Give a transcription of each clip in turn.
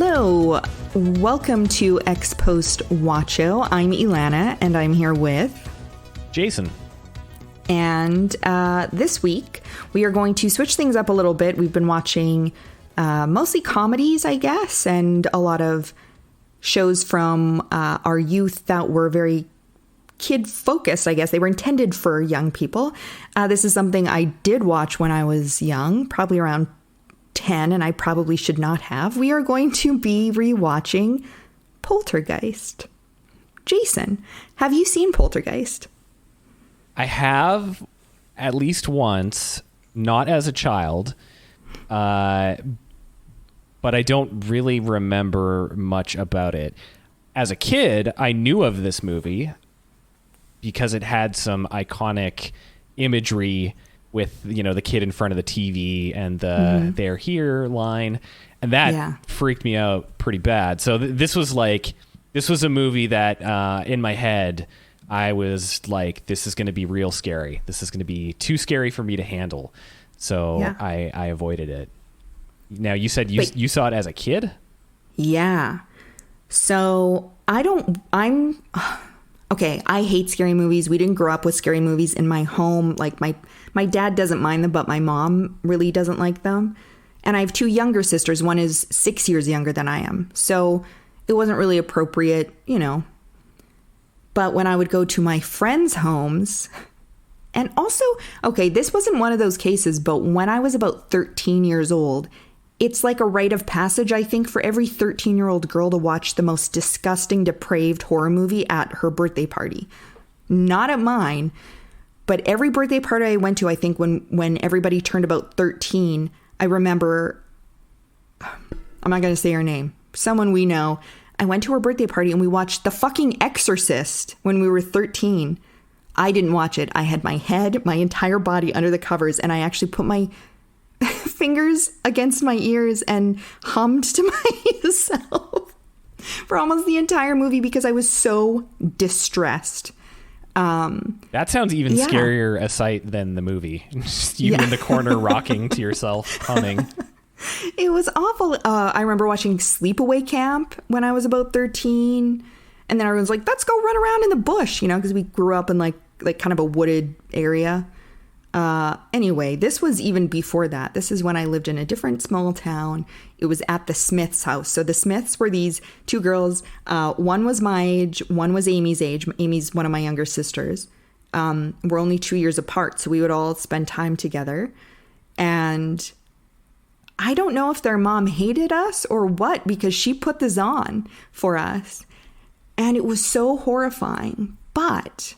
Hello, welcome to Ex Post Watcho. I'm Ilana, and I'm here with Jason. And this week, we are going to switch things up a little bit. We've been watching mostly comedies, I guess, and a lot of shows from our youth that were very kid-focused, I guess. They were intended for young people. This is something I did watch when I was young, probably around 10, and I probably should not have. We are going to be rewatching Poltergeist. Jason, have you seen Poltergeist? I have at least once, not as a child, but I don't really remember much about it. As a kid, I knew of this movie because it had some iconic imagery with, you know, the kid in front of the TV and the "they're here" line, and that freaked me out pretty bad. So this was a movie that in my head I was like, this is going to be real scary. This is going to be too scary for me to handle. So I avoided it. Now, you said you saw it as a kid? Yeah. So okay, I hate scary movies. We didn't grow up with scary movies in my home. Like my dad doesn't mind them, but my mom really doesn't like them. And I have two younger sisters. One is 6 years younger than I am. So it wasn't really appropriate, you know. But when I would go to my friends' homes, and also, okay, this wasn't one of those cases, but when I was about 13 years old, it's like a rite of passage, I think, for every 13-year-old girl to watch the most disgusting, depraved horror movie at her birthday party. Not at mine, but every birthday party I went to, I think when everybody turned about 13, I remember, I'm not going to say her name, someone we know. I went to her birthday party and we watched The fucking Exorcist when we were 13. I didn't watch it. I had my head, my entire body under the covers, and I actually put my fingers against my ears and hummed to myself for almost the entire movie because I was so distressed. That sounds even scarier a sight than the movie. Just you in the corner rocking to yourself, humming. It was awful. I remember watching Sleepaway Camp when I was about 13. And then everyone's like, let's go run around in the bush, you know, because we grew up in like kind of a wooded area. Anyway, this was even before that. This is when I lived in a different small town. It was at the Smiths' house. So the Smiths were these two girls. One was my age. One was Amy's age. Amy's one of my younger sisters. We're only 2 years apart. So we would all spend time together. And I don't know if their mom hated us or what, because she put this on for us. And it was so horrifying. But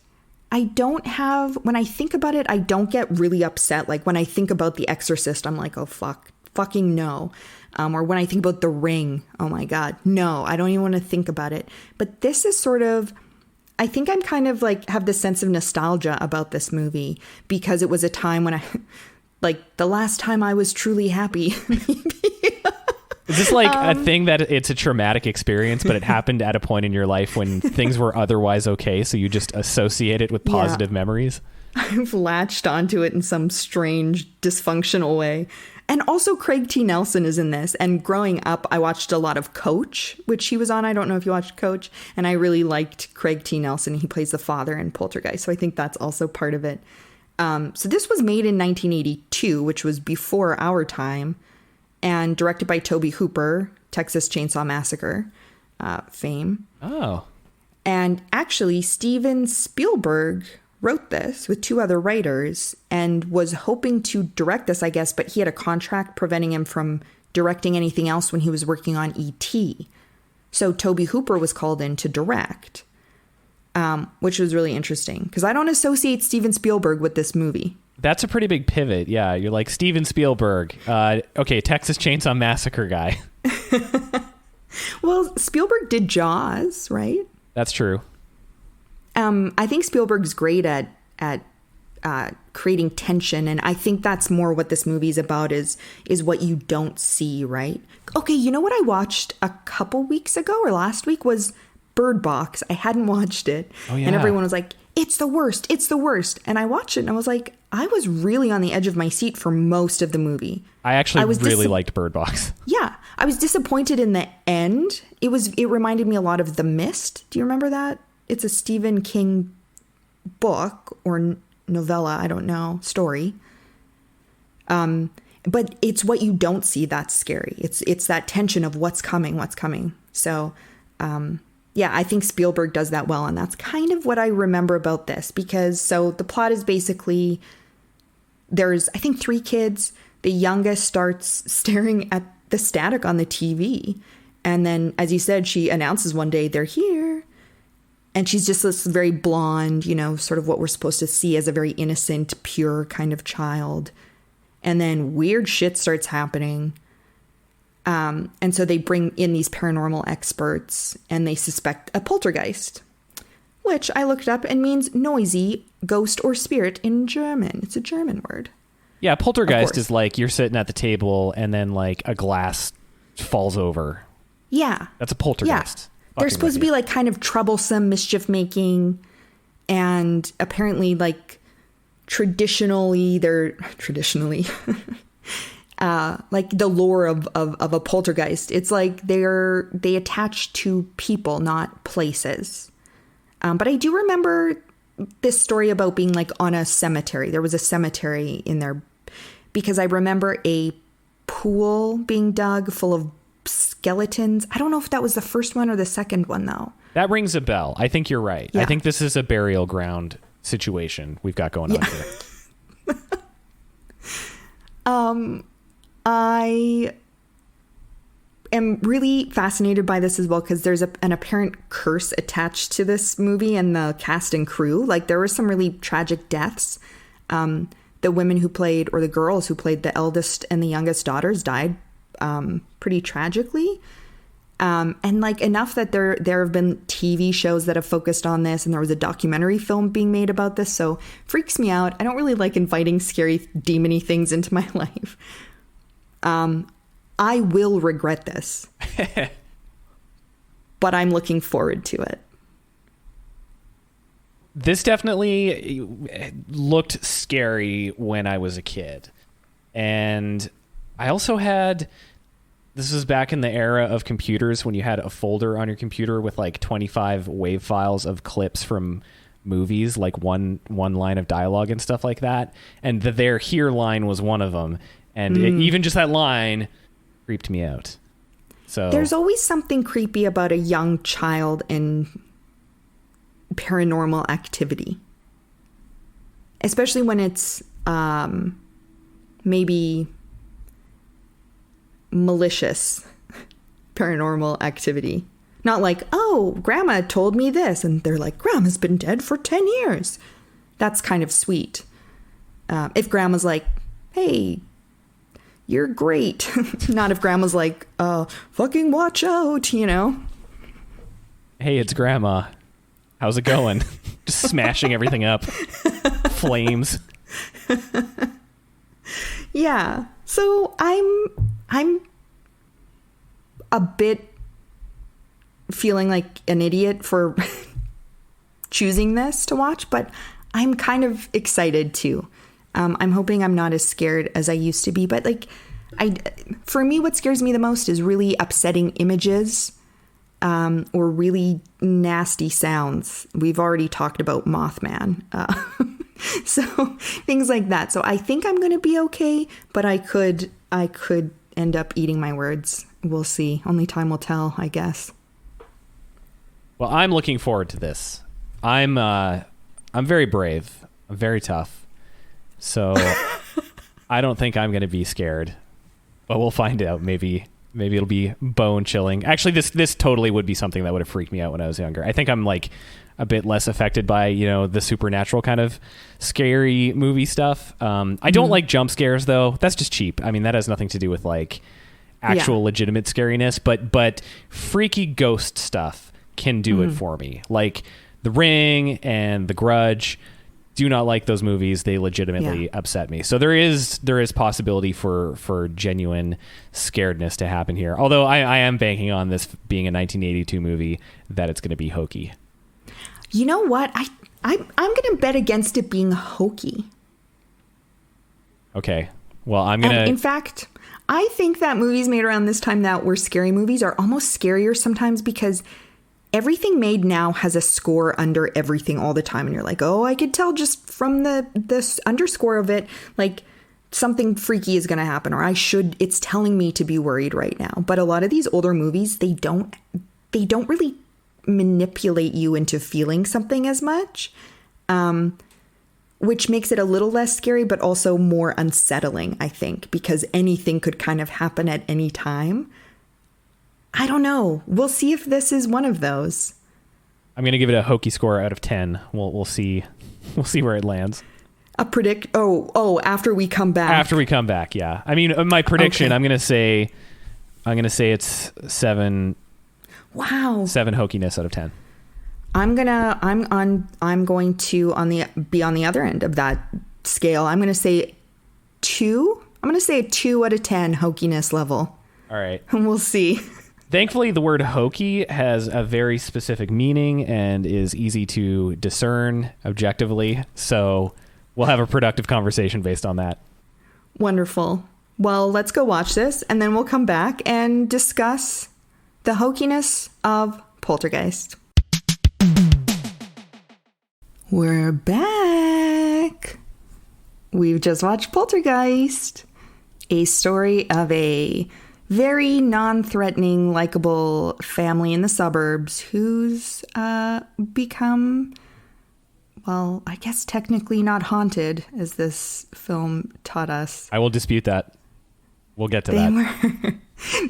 when I think about it, I don't get really upset. Like when I think about The Exorcist, I'm like, oh, fucking no. Or when I think about The Ring, oh my God, no, I don't even want to think about it. But this is sort of, I think I'm kind of like have this sense of nostalgia about this movie because it was a time when like the last time I was truly happy. Is this like a thing that it's a traumatic experience, but it happened at a point in your life when things were otherwise okay, so you just associate it with positive memories? I've latched onto it in some strange, dysfunctional way. And also Craig T. Nelson is in this. And growing up, I watched a lot of Coach, which he was on. I don't know if you watched Coach. And I really liked Craig T. Nelson. He plays the father in Poltergeist, so I think that's also part of it. So this was made in 1982, which was before our time. And directed by Tobe Hooper, Texas Chainsaw Massacre fame. Oh. And actually, Steven Spielberg wrote this with two other writers and was hoping to direct this, I guess, but he had a contract preventing him from directing anything else when he was working on E.T. So Tobe Hooper was called in to direct, which was really interesting because I don't associate Steven Spielberg with this movie. That's a pretty big pivot. Yeah, you're like Steven Spielberg. Okay, Texas Chainsaw Massacre guy. Well, Spielberg did Jaws, right? That's true. I think Spielberg's great at creating tension, and I think that's more what this movie's about is what you don't see, right? Okay, you know what I watched a couple weeks ago or last week was Bird Box. I hadn't watched it. Oh, yeah. And everyone was like, it's the worst. It's the worst. And I watched it and I was like, I was really on the edge of my seat for most of the movie. I actually really liked Bird Box. Yeah. I was disappointed in the end. It reminded me a lot of The Mist. Do you remember that? It's a Stephen King book or novella, I don't know, story. But it's what you don't see that's scary. It's that tension of what's coming. So, yeah, I think Spielberg does that well. And that's kind of what I remember about this, because so the plot is basically there's, I think, 3 kids. The youngest starts staring at the static on the TV. And then, as you said, she announces one day they're here. And she's just this very blonde, you know, sort of what we're supposed to see as a very innocent, pure kind of child. And then weird shit starts happening. And so they bring in these paranormal experts and they suspect a poltergeist, which I looked up and means noisy ghost or spirit in German. It's a German word. Yeah, poltergeist is like you're sitting at the table and then like a glass falls over. Yeah. That's a poltergeist. Yeah. They're supposed to be like kind of troublesome, mischief making, and apparently like traditionally like the lore of a poltergeist. It's like they attach to people, not places. But I do remember this story about being like on a cemetery. There was a cemetery in there because I remember a pool being dug full of skeletons. I don't know if that was the first one or the second one though. That rings a bell. I think you're right. Yeah. I think this is a burial ground situation we've got going on here. I am really fascinated by this as well because there's an apparent curse attached to this movie and the cast and crew. Like there were some really tragic deaths. The women who played, or the girls who played the eldest and the youngest daughters died pretty tragically. And like enough that there have been TV shows that have focused on this, and there was a documentary film being made about this. So freaks me out. I don't really like inviting scary demony things into my life. I will regret this, but I'm looking forward to it. This definitely looked scary when I was a kid. And I also this was back in the era of computers when you had a folder on your computer with like 25 WAV files of clips from movies, like one line of dialogue and stuff like that. And the "they're here" line was one of them. And even just that line creeped me out. So there's always something creepy about a young child in paranormal activity, especially when it's maybe malicious paranormal activity. Not like, oh, grandma told me this, and they're like, grandma's been dead for 10 years. That's kind of sweet. If grandma's like, hey, you're great. Not if grandma's like, fucking watch out, you know? Hey, it's grandma. How's it going? Just smashing everything up. Flames. Yeah. So I'm a bit feeling like an idiot for choosing this to watch, but I'm kind of excited too. I'm hoping I'm not as scared as I used to be, but like for me, what scares me the most is really upsetting images, or really nasty sounds. We've already talked about Mothman. So things like that. So I think I'm going to be okay, but I could end up eating my words. We'll see. Only time will tell, I guess. Well, I'm looking forward to this. I'm very brave. I'm very tough. So I don't think I'm going to be scared, but we'll find out. Maybe it'll be bone chilling. Actually, this totally would be something that would have freaked me out when I was younger. I think I'm like a bit less affected by, you know, the supernatural kind of scary movie stuff. I don't like jump scares though. That's just cheap. I mean, that has nothing to do with like actual legitimate scariness, but freaky ghost stuff can do it for me. Like The Ring and The Grudge. Do not like those movies. They legitimately upset me. So there is possibility for genuine scaredness to happen here. Although I am banking on this being a 1982 movie that it's going to be hokey. You know what? I'm going to bet against it being hokey. Okay. Well, I'm going to... In fact, I think that movies made around this time that were scary movies are almost scarier sometimes because everything made now has a score under everything all the time. And you're like, oh, I could tell just from this underscore of it, like something freaky is going to happen, or it's telling me to be worried right now. But a lot of these older movies, they don't really manipulate you into feeling something as much, which makes it a little less scary, but also more unsettling, I think, because anything could kind of happen at any time. I don't know. We'll see if this is one of those. I'm going to give it a hokey score out of 10. We'll see. We'll see where it lands. After we come back. After we come back, yeah. I mean, my prediction, okay. I'm going to say it's 7. Wow. 7 hokiness out of 10. I'm going to be on the other end of that scale. I'm going to say 2. I'm going to say a 2 out of 10 hokiness level. All right. And we'll see. Thankfully, the word hokey has a very specific meaning and is easy to discern objectively. So we'll have a productive conversation based on that. Wonderful. Well, let's go watch this, and then we'll come back and discuss the hokiness of Poltergeist. We're back. We've just watched Poltergeist, a story of a very non-threatening, likable family in the suburbs who's become, well, I guess technically not haunted, as this film taught us. I will dispute that. We'll get to that.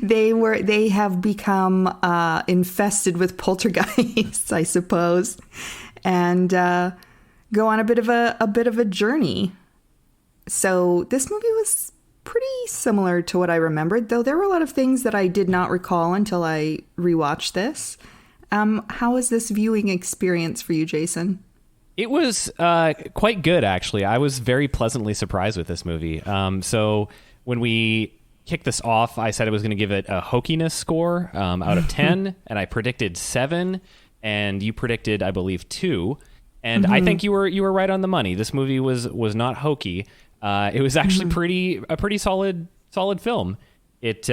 They have become infested with poltergeists, I suppose, and go on a bit of a journey. So this movie was pretty similar to what I remembered, though there were a lot of things that I did not recall until I rewatched this. How was this viewing experience for you, Jason? It was quite good, actually. I was very pleasantly surprised with this movie. So when we kicked this off, I said I was going to give it a hokiness score out of 10, and I predicted 7, and you predicted, I believe, 2. And I think you were right on the money. This movie was not hokey. It was actually a pretty solid film. It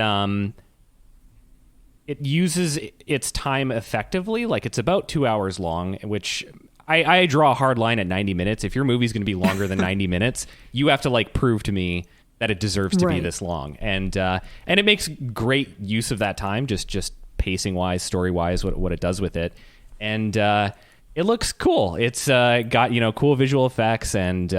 uses its time effectively. Like, it's about 2 hours long, which I draw a hard line at 90 minutes. If your movie's going to be longer than 90 minutes, you have to like prove to me that it deserves to be this long. And it makes great use of that time, just pacing wise, story wise, what it does with it. And it looks cool. It's got, cool visual effects, and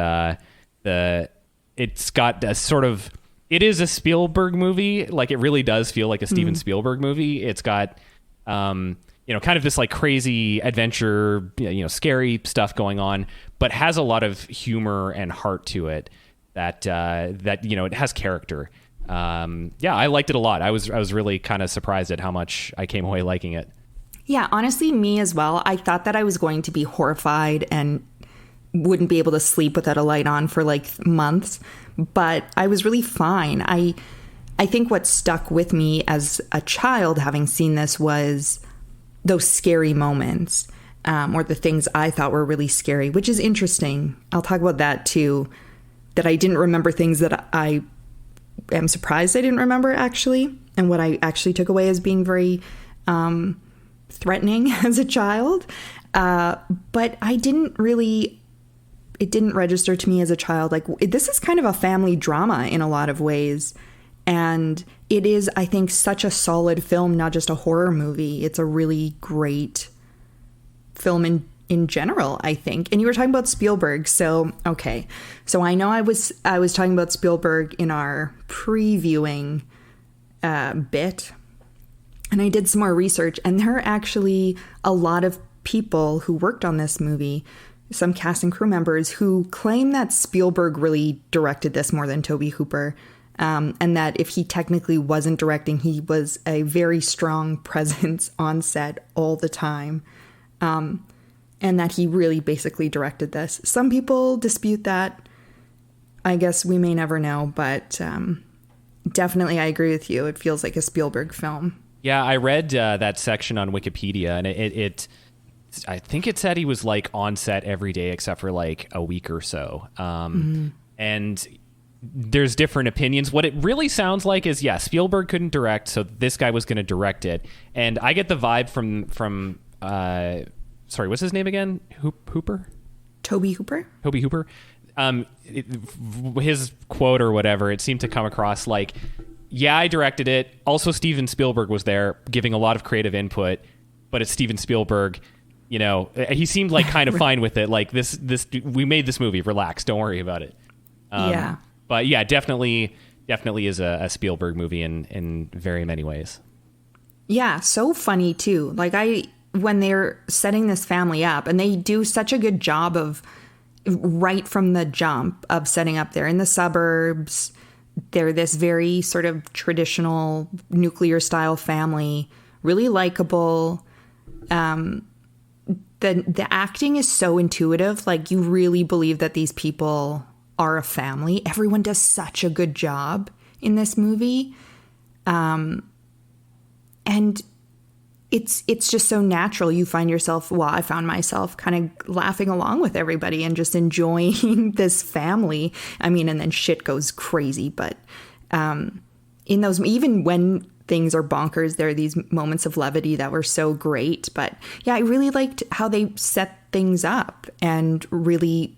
it's got a sort of, it is a Spielberg movie. Like, it really does feel like a Steven Spielberg movie. It's got, kind of this like crazy adventure, scary stuff going on, but has a lot of humor and heart to it that it has character. I liked it a lot. I was really kind of surprised at how much I came away liking it. Yeah, honestly, me as well. I thought that I was going to be horrified and wouldn't be able to sleep without a light on for like months, but I was really fine. I think what stuck with me as a child, having seen this, was those scary moments, or the things I thought were really scary, which is interesting. I'll talk about that too, that I didn't remember things that I am surprised I didn't remember, actually, and what I actually took away as being very threatening as a child. But it didn't register to me as a child. Like, this is kind of a family drama in a lot of ways. And it is, I think, such a solid film, not just a horror movie. It's a really great film in general, I think. And you were talking about Spielberg. So, okay. So I know I was talking about Spielberg in our previewing bit. And I did some more research, and there are actually a lot of people who worked on this movie, some cast and crew members, who claim that Spielberg really directed this more than Tobe Hooper, and that if he technically wasn't directing, he was a very strong presence on set all the time, and that he really basically directed this. Some people dispute that. I guess we may never know, but definitely I agree with you. It feels like a Spielberg film. Yeah, I read that section on Wikipedia, and I think it said he was like on set every day except for like a week or so. And there's different opinions. What it really sounds like is, yeah, Spielberg couldn't direct, so this guy was going to direct it. And I get the vibe from sorry, what's his name again? Hooper? Toby Hooper? Toby Hooper. His quote or whatever, it seemed to come across like, yeah, I directed it. Also, Steven Spielberg was there giving a lot of creative input, but it's Steven Spielberg. You know, he seemed like kind of fine with it. Like this, we made this movie. Relax. Don't worry about it. Yeah. But yeah, definitely is a Spielberg movie in very many ways. Yeah, so funny too. Like when they're setting this family up, and they do such a good job of right from the jump of setting up, they're in the suburbs. They're this very sort of traditional nuclear style family, really likable. The acting is so intuitive. Like you really believe that these people are a family. Everyone does such a good job in this movie. And it's just so natural. You find yourself, well, I found myself kind of laughing along with everybody and just enjoying this family. I mean, and then shit goes crazy, but in those, even when things are bonkers, there are these moments of levity that were so great. But yeah, I really liked how they set things up, and really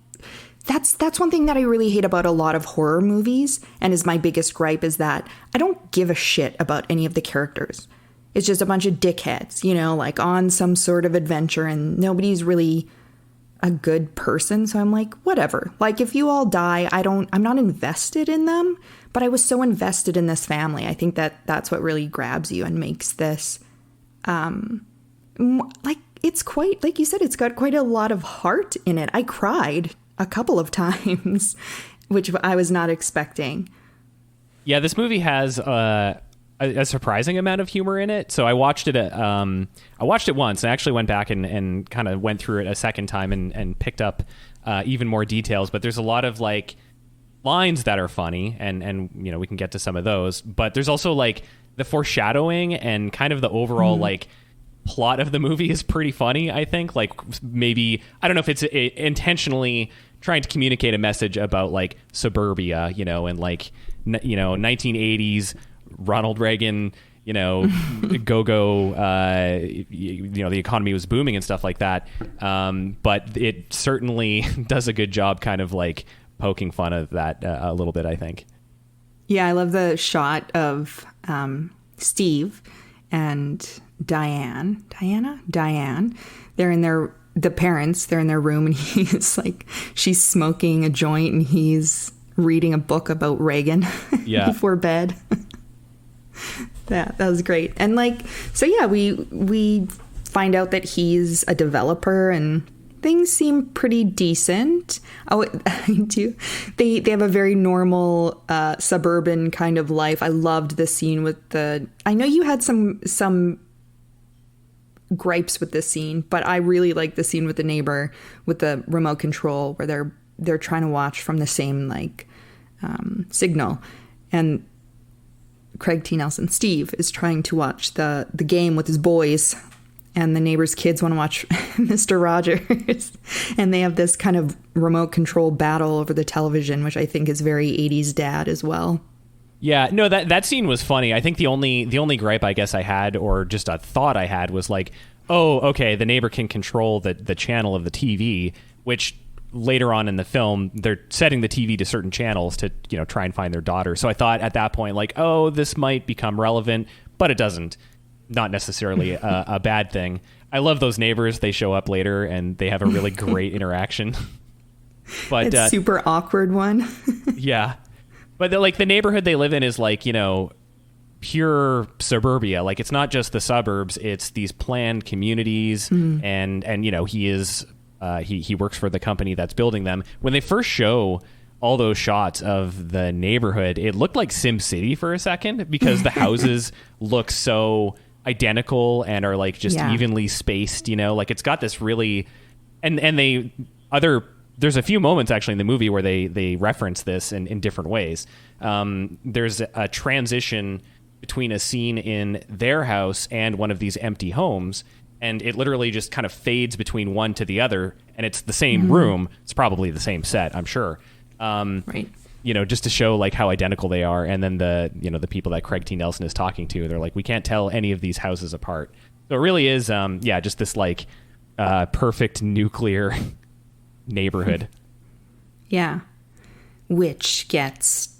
that's one thing that I really hate about a lot of horror movies, and is my biggest gripe, is that I don't give a shit about any of the characters. It's just a bunch of dickheads, you know, like on some sort of adventure, and nobody's really a good person. So I'm like, whatever. Like if you all die, I'm not invested in them, but I was so invested in this family. I think that that's what really grabs you and makes this, like it's quite, like you said, it's got quite a lot of heart in it. I cried a couple of times, which I was not expecting. Yeah, this movie has a surprising amount of humor in it. So I watched it once, and actually went back and kind of went through it a second time and picked up even more details. But there's a lot of like lines that are funny, and you know, we can get to some of those. But there's also like the foreshadowing and kind of the overall like plot of the movie is pretty funny, I think. Like maybe, I don't know if it's intentionally trying to communicate a message about like suburbia, you know, and like, you know, 1980s Ronald Reagan, you know, you know, the economy was booming and stuff like that. But it certainly does a good job kind of like poking fun of that a little bit, I think. Yeah, I love the shot of Steve and Diane. They're in the parents, they're in their room, and he's like, she's smoking a joint and he's reading a book about Reagan before bed. That was great. And like, so yeah, we find out that he's a developer, and things seem pretty decent. Oh, I do. They have a very normal suburban kind of life. I loved the scene with I know you had some gripes with this scene, but I really like the scene with the neighbor with the remote control, where they're trying to watch from the same like signal, and Craig T. Nelson, Steve, is trying to watch the game with his boys, and the neighbor's kids want to watch Mr. Rogers, and they have this kind of remote control battle over the television, which I think is very 80s dad as well. Yeah, no, that scene was funny. I think the only gripe I guess I had, or just a thought I had, was like, oh, okay, the neighbor can control the channel of the TV, which later on in the film, they're setting the TV to certain channels to, you know, try and find their daughter. So I thought at that point, like, oh, this might become relevant, but it doesn't. Not necessarily a bad thing. I love those neighbors. They show up later and they have a really great interaction. But it's super awkward one. Yeah. But the neighborhood they live in is like, you know, pure suburbia. Like it's not just the suburbs, it's these planned communities. And you know, he works for the company that's building them. When they first show all those shots of the neighborhood, it looked like Sim City for a second, because the houses look so identical and are like just evenly spaced, you know, like it's got this really, there's a few moments actually in the movie where they reference this in different ways. There's a transition between a scene in their house and one of these empty homes, and it literally just kind of fades between one to the other, and it's the same room. It's probably the same set, I'm sure. Right. Just to show like how identical they are. And then the people that Craig T. Nelson is talking to, they're like, we can't tell any of these houses apart. So it really is, just this like perfect nuclear neighborhood. Yeah. Which gets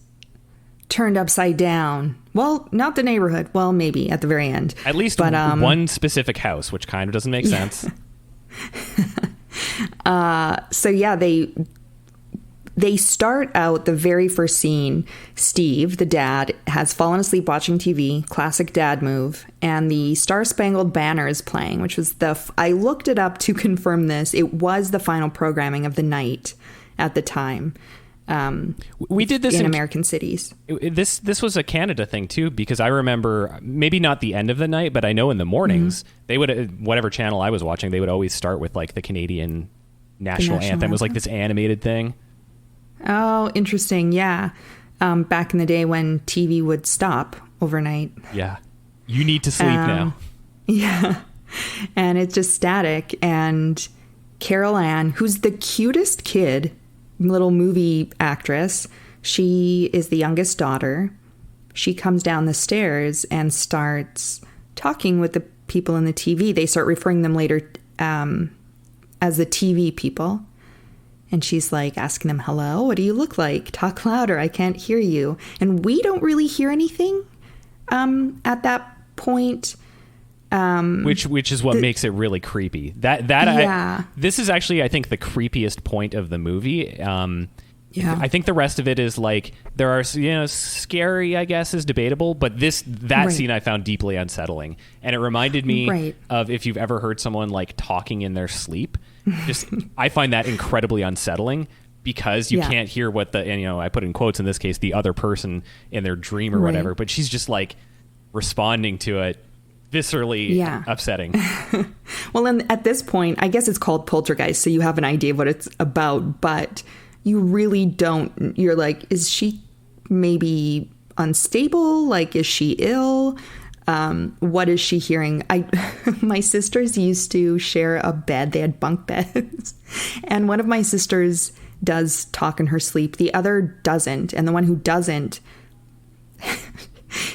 turned upside down. Well, not the neighborhood. Well, maybe at the very end. At least but, one specific house, which kind of doesn't make sense. So yeah, they start out the very first scene. Steve, the dad, has fallen asleep watching TV, classic dad move, and the Star Spangled Banner is playing, which was I looked it up to confirm this. It was the final programming of the night at the time. We did this in American cities. This was a Canada thing too, because I remember maybe not the end of the night, but I know in the mornings they would, whatever channel I was watching, they would always start with like the Canadian national anthem. It was like this animated thing. Oh, interesting. Yeah. Back in the day when TV would stop overnight. Yeah. You need to sleep now. Yeah. And it's just static. And Carol Ann, who's the cutest kid, little movie actress, she is the youngest daughter. She comes down the stairs and starts talking with the people in the TV. They start referring them later as the TV people. And she's like asking them, hello, what do you look like? Talk louder, I can't hear you. And we don't really hear anything at that point. Which is what makes it really creepy. This is actually, I think, the creepiest point of the movie. Yeah. I think the rest of it is like, there are, scary, I guess, is debatable, but that scene I found deeply unsettling. And it reminded me of if you've ever heard someone like talking in their sleep. I find that incredibly unsettling because you can't hear what I put in quotes in this case, the other person in their dream or whatever, but she's just like responding to it viscerally upsetting. Well, and at this point, I guess it's called Poltergeist, so you have an idea of what it's about, but you really don't. You're like, is she maybe unstable? Like, is she ill? What is she hearing? My sisters used to share a bed. They had bunk beds. And one of my sisters does talk in her sleep. The other doesn't. And the one who doesn't,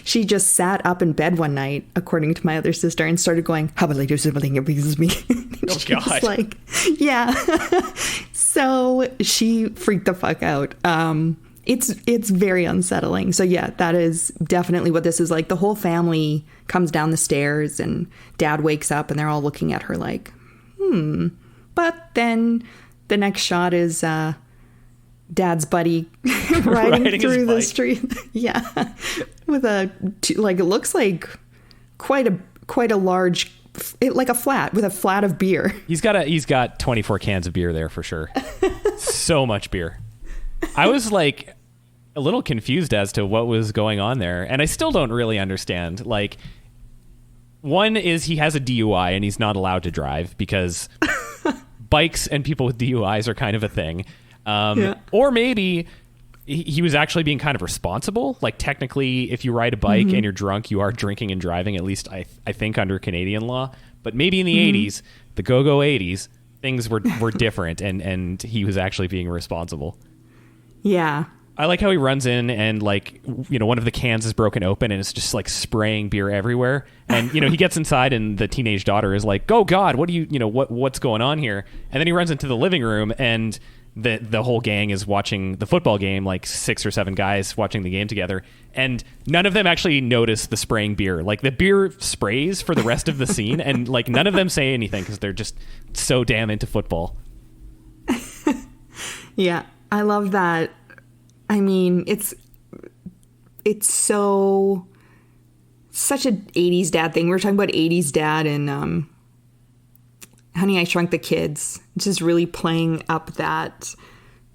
she just sat up in bed one night, according to my other sister, and started going, how about I do something that pleases me? Oh, God. Like, yeah. So she freaked the fuck out. It's very unsettling. So yeah, that is definitely what this is like. The whole family comes down the stairs and dad wakes up and they're all looking at her like, But then the next shot is dad's buddy riding through the street. Yeah. With it looks like quite a large, like a flat with a flat of beer. He's got 24 cans of beer there for sure. So much beer. I was like a little confused as to what was going on there, and I still don't really understand. Like, one is he has a DUI and he's not allowed to drive because bikes and people with DUIs are kind of a thing. Or maybe he was actually being kind of responsible. Like, technically, if you ride a bike and you're drunk, you are drinking and driving, at least I think under Canadian law. But maybe in the 80s, the go-go 80s, things were different, and he was actually being responsible. Yeah. I like how he runs in and one of the cans is broken open and it's just like spraying beer everywhere. And, he gets inside and the teenage daughter is like, oh God, what do what's going on here? And then he runs into the living room and the whole gang is watching the football game, like 6 or 7 guys watching the game together. And none of them actually notice the spraying beer. Like, the beer sprays for the rest of the scene and like none of them say anything because they're just so damn into football. Yeah. I love that. I mean, it's such an 80s dad thing. We were talking about 80s dad and Honey, I Shrunk the Kids. Just really playing up that,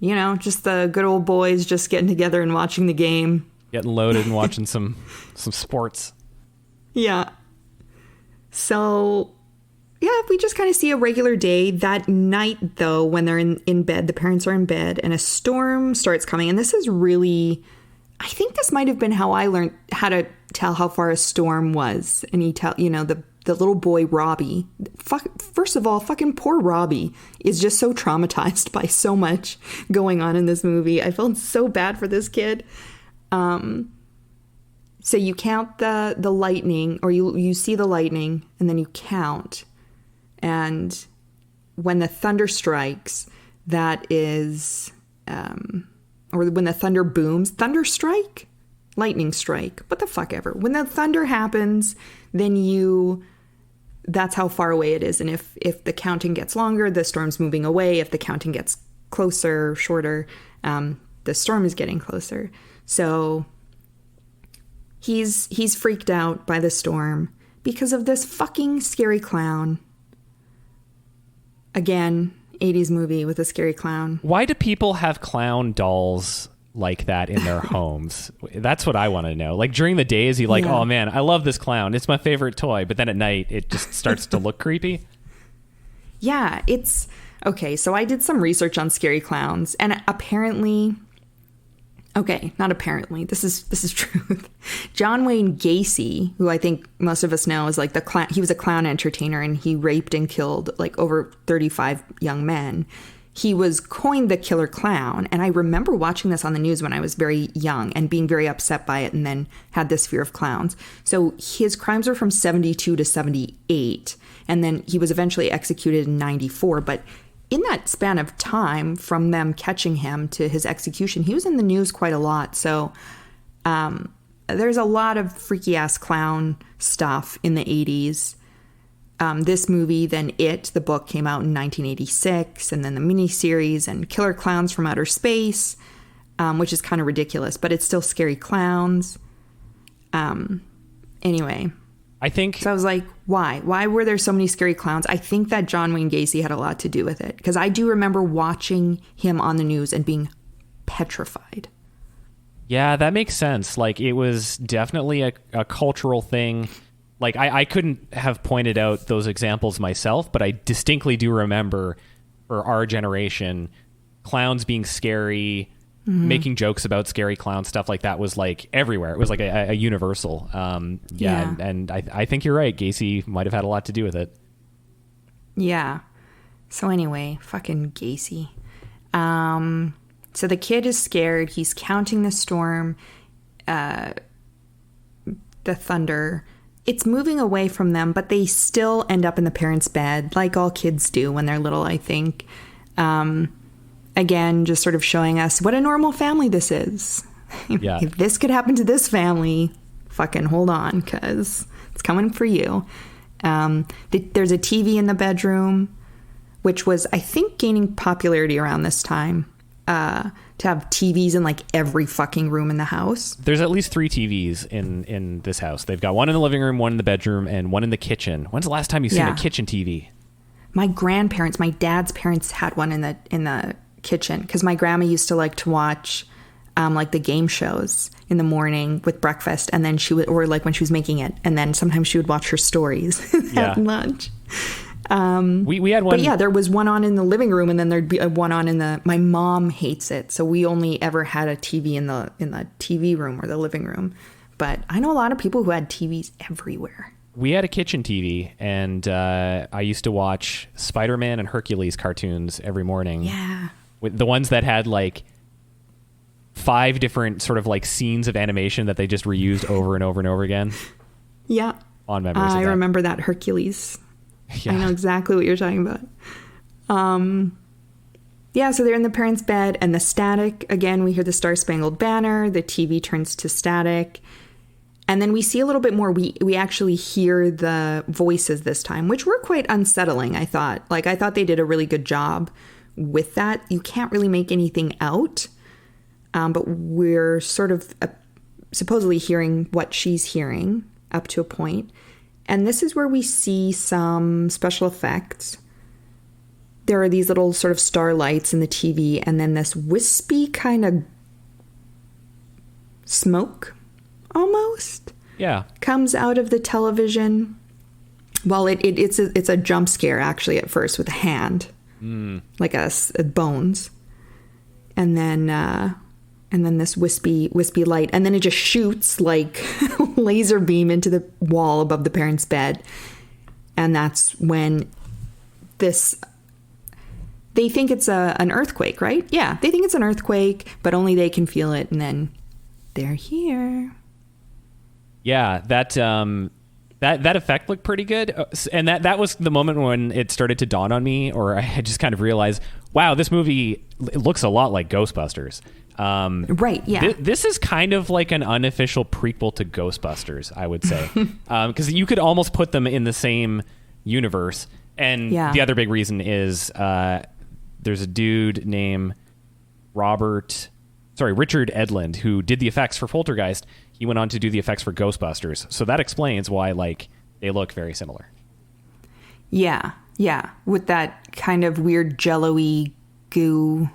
just the good old boys just getting together and watching the game. Getting loaded and watching some sports. Yeah. So, yeah, we just kind of see a regular day. That night, though, when they're in bed, the parents are in bed, and a storm starts coming. And this is really, I think this might have been how I learned how to tell how far a storm was. And the the little boy, Robbie. First of all, fucking poor Robbie is just so traumatized by so much going on in this movie. I felt so bad for this kid. So you count the lightning, or you see the lightning, and then you count. And when the thunder strikes, that is, or when the thunder booms, thunder strike? Lightning strike. What the fuck ever. When the thunder happens, then that's how far away it is. And if the counting gets longer, the storm's moving away. If the counting gets closer, shorter, the storm is getting closer. So he's freaked out by the storm because of this fucking scary clown. Again, 80s movie with a scary clown. Why do people have clown dolls like that in their homes? That's what I want to know. Like during the day, is he like, oh man, I love this clown, it's my favorite toy, but then at night it just starts to look creepy? Yeah, it's okay. So I did some research on scary clowns, and apparently, okay, not apparently, this is truth. John Wayne Gacy, who I think most of us know is like he was a clown entertainer, and he raped and killed like over 35 young men. He was coined the killer clown. And I remember watching this on the news when I was very young and being very upset by it, and then had this fear of clowns. So his crimes were from 72 to 78. And then he was eventually executed in 94. But in that span of time from them catching him to his execution, he was in the news quite a lot. So there's a lot of freaky ass clown stuff in the 80s. This movie, then the book came out in 1986, and then the miniseries and Killer Clowns from Outer Space, which is kind of ridiculous, but it's still scary clowns. Anyway. So I was like, why? Why were there so many scary clowns? I think that John Wayne Gacy had a lot to do with it, because I do remember watching him on the news and being petrified. Yeah, that makes sense. Like, it was definitely a cultural thing. Like, I couldn't have pointed out those examples myself, but I distinctly do remember, for our generation, clowns being scary, making jokes about scary clown stuff like that was like everywhere. It was like a universal. Yeah. And I think you're right. Gacy might have had a lot to do with it. Yeah. So anyway, fucking Gacy. So the kid is scared. He's counting the storm, the thunder. It's moving away from them, but they still end up in the parents' bed, like all kids do when they're little, I think. Again, just sort of showing us what a normal family this is. Yeah. If this could happen to this family, fucking hold on, because it's coming for you. There's a TV in the bedroom, which was, I think, gaining popularity around this time. To have TVs in like every fucking room in the house. There's at least 3 TVs in this house. They've got one in the living room, one in the bedroom, and one in the kitchen. When's the last time you've seen a kitchen TV? My grandparents, my dad's parents had one in the kitchen, because my grandma used to like to watch like the game shows in the morning with breakfast, and then she would, or like when she was making it, and then sometimes she would watch her stories at lunch. We had one. But yeah, there was one on in the living room, and then there'd be one on in my mom hates it, so we only ever had a TV in the TV room or the living room. But I know a lot of people who had TVs everywhere. We had a kitchen TV, and I used to watch Spider-Man and Hercules cartoons every morning. Yeah. With the ones that had like 5 different sort of like scenes of animation that they just reused over and over and over again. Yeah. On memories. I remember that Hercules. Yeah. I know exactly what you're talking about. Yeah, so they're in the parents' bed, and the static, again, we hear the Star Spangled Banner, the TV turns to static, and then we see a little bit more. We actually hear the voices this time, which were quite unsettling, I thought. Like, I thought they did a really good job with that. You can't really make anything out, but we're sort of supposedly hearing what she's hearing up to a point. And this is where we see some special effects. There are these little sort of starlights in the TV, and then this wispy kind of smoke, almost, comes out of the television. Well, it's a jump scare actually at first with a hand, like a bones, and then this wispy light, and then it just shoots like laser beam into the wall above the parents' bed. And that's when they think it's an earthquake, right? Yeah, they think it's an earthquake, but only they can feel it, and then they're here. Yeah, that effect looked pretty good, and that was the moment when it started to dawn on me, or I had just kind of realized, wow, this movie looks a lot like Ghostbusters. Right, yeah. This is kind of like an unofficial prequel to Ghostbusters, I would say, because you could almost put them in the same universe. And the other big reason is there's a dude named Richard Edlund, who did the effects for Poltergeist. He went on to do the effects for Ghostbusters. So that explains why, like, they look very similar. Yeah. With that kind of weird jello-y goo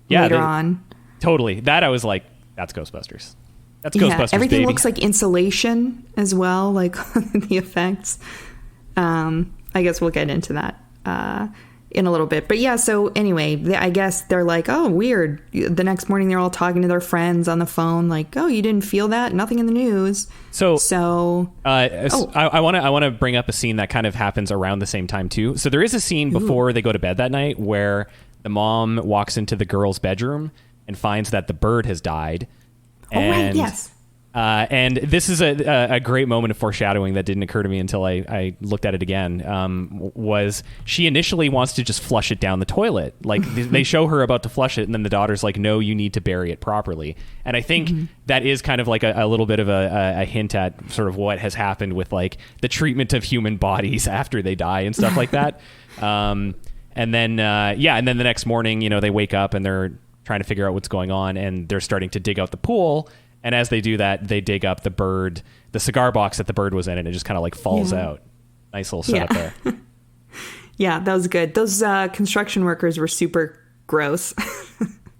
later on. Totally. That I was like, that's Ghostbusters. That's Ghostbusters, everything baby. looks like insulation as well, like the effects. I guess we'll get into that in a little bit. But yeah, so anyway, I guess they're like, oh, weird. The next morning they're all talking to their friends on the phone, like, oh, you didn't feel that? Nothing in the news. I want to bring up a scene that kind of happens around the same time too. So there is a scene before they go to bed that night where the mom walks into the girl's bedroom and finds that the bird has died. Right, yes. And this is a great moment of foreshadowing that didn't occur to me until I looked at it again. Was she initially wants to just flush it down the toilet? Like they show her about to flush it, and then the daughter's like, "No, you need to bury it properly." And I think that is kind of like a little bit of a hint at sort of what has happened with like the treatment of human bodies after they die and stuff like that. And then the next morning, they wake up and they're trying to figure out what's going on, and they're starting to dig out the pool. And as they do that, they dig up the cigar box that the bird was in, and it just kind of like falls out. Nice little setup there. Yeah, that was good. Those construction workers were super gross.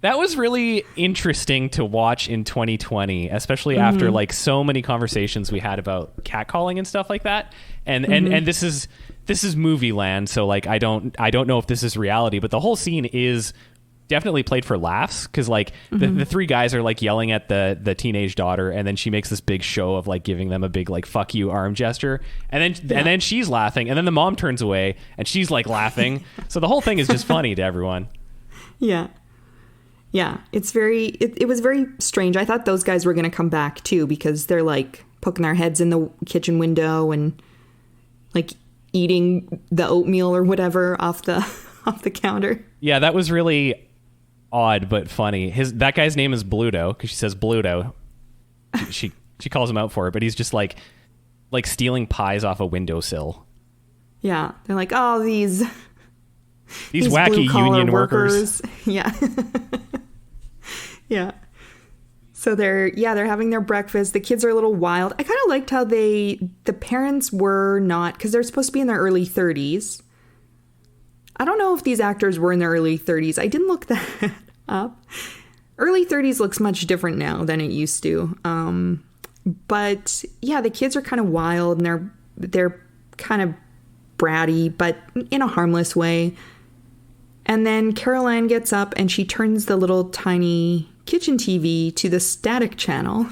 That was really interesting to watch in 2020, especially after like so many conversations we had about catcalling and stuff like that. And this is movie land, so like I don't know if this is reality, but the whole scene is definitely played for laughs, because like the three guys are like yelling at the teenage daughter, and then she makes this big show of like giving them a big like fuck you arm gesture, and then she's laughing, and then the mom turns away and she's like laughing. So the whole thing is just funny to everyone. Yeah, it was very strange. I thought those guys were going to come back too, because they're like poking their heads in the kitchen window and like eating the oatmeal or whatever off the counter. Yeah, that was really odd but funny. That guy's name is Bluto, because she says Bluto. She calls him out for it, but he's just like stealing pies off a windowsill. Yeah, they're like, oh, these wacky union workers. Yeah. Yeah. So they're having their breakfast. The kids are a little wild. I kind of liked how the parents were not, because they're supposed to be in their early 30s. I don't know if these actors were in their early 30s. I didn't look that up. Early 30s looks much different now than it used to. But yeah, the kids are kind of wild, and they're kind of bratty, but in a harmless way. And then Carol Ann gets up and she turns the little tiny kitchen TV to the static channel.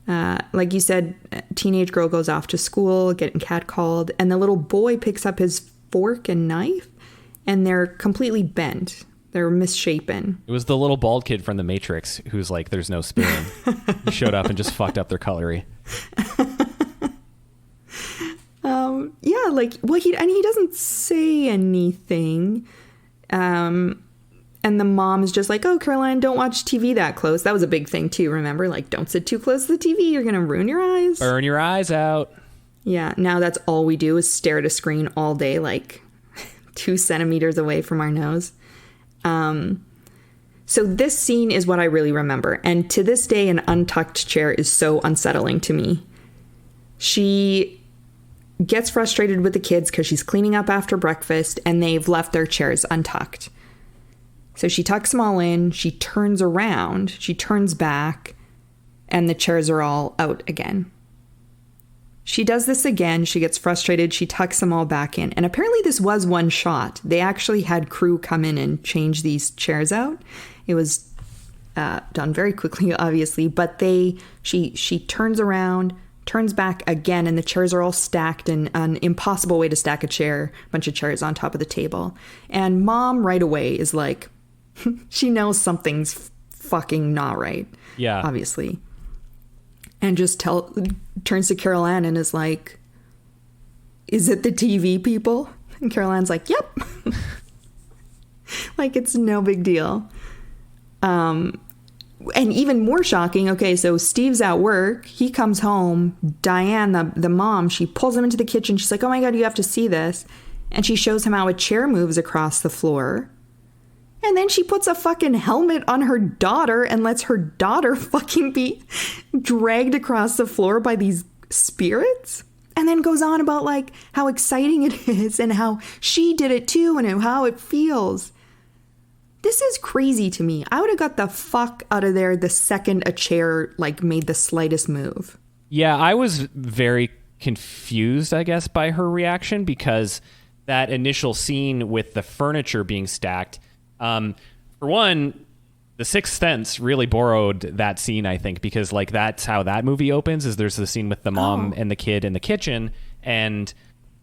Like you said, a teenage girl goes off to school, getting catcalled, and the little boy picks up his fork and knife, and they're completely bent. They're misshapen. It was the little bald kid from The Matrix who's like, there's no spoon. He showed up and just fucked up their cutlery. Yeah, like, well, he doesn't say anything. And the mom's just like, oh, Caroline, don't watch TV that close. That was a big thing too, remember? Like, don't sit too close to the TV. You're going to ruin your eyes. Burn your eyes out. Yeah, now that's all we do is stare at a screen all day, like 2 centimeters away from our nose. So this scene is what I really remember. And to this day, an untucked chair is so unsettling to me. She gets frustrated with the kids because she's cleaning up after breakfast and they've left their chairs untucked. So she tucks them all in, she turns around, she turns back, and the chairs are all out again. She does this again, she gets frustrated, she tucks them all back in. And apparently this was one shot. They actually had crew come in and change these chairs out. It was done very quickly, obviously, but she turns around, turns back again, and the chairs are all stacked in an impossible way to stack a bunch of chairs on top of the table. And Mom right away is like, she knows something's fucking not right. Yeah. Obviously. And just turns to Carol Ann and is like, is it the TV people? And Carol Ann's like, yep. Like, it's no big deal. And even more shocking, okay, so Steve's at work. He comes home. Diane, the mom, she pulls him into the kitchen. She's like, oh my God, you have to see this. And she shows him how a chair moves across the floor. And then she puts a fucking helmet on her daughter and lets her daughter fucking be dragged across the floor by these spirits. And then goes on about like how exciting it is and how she did it too and how it feels. This is crazy to me. I would have got the fuck out of there the second a chair like made the slightest move. Yeah, I was very confused, I guess, by her reaction, because that initial scene with the furniture being stacked, for one, The Sixth Sense really borrowed that scene, I think, because like that's how that movie opens, is there's the scene with the mom and the kid in the kitchen, and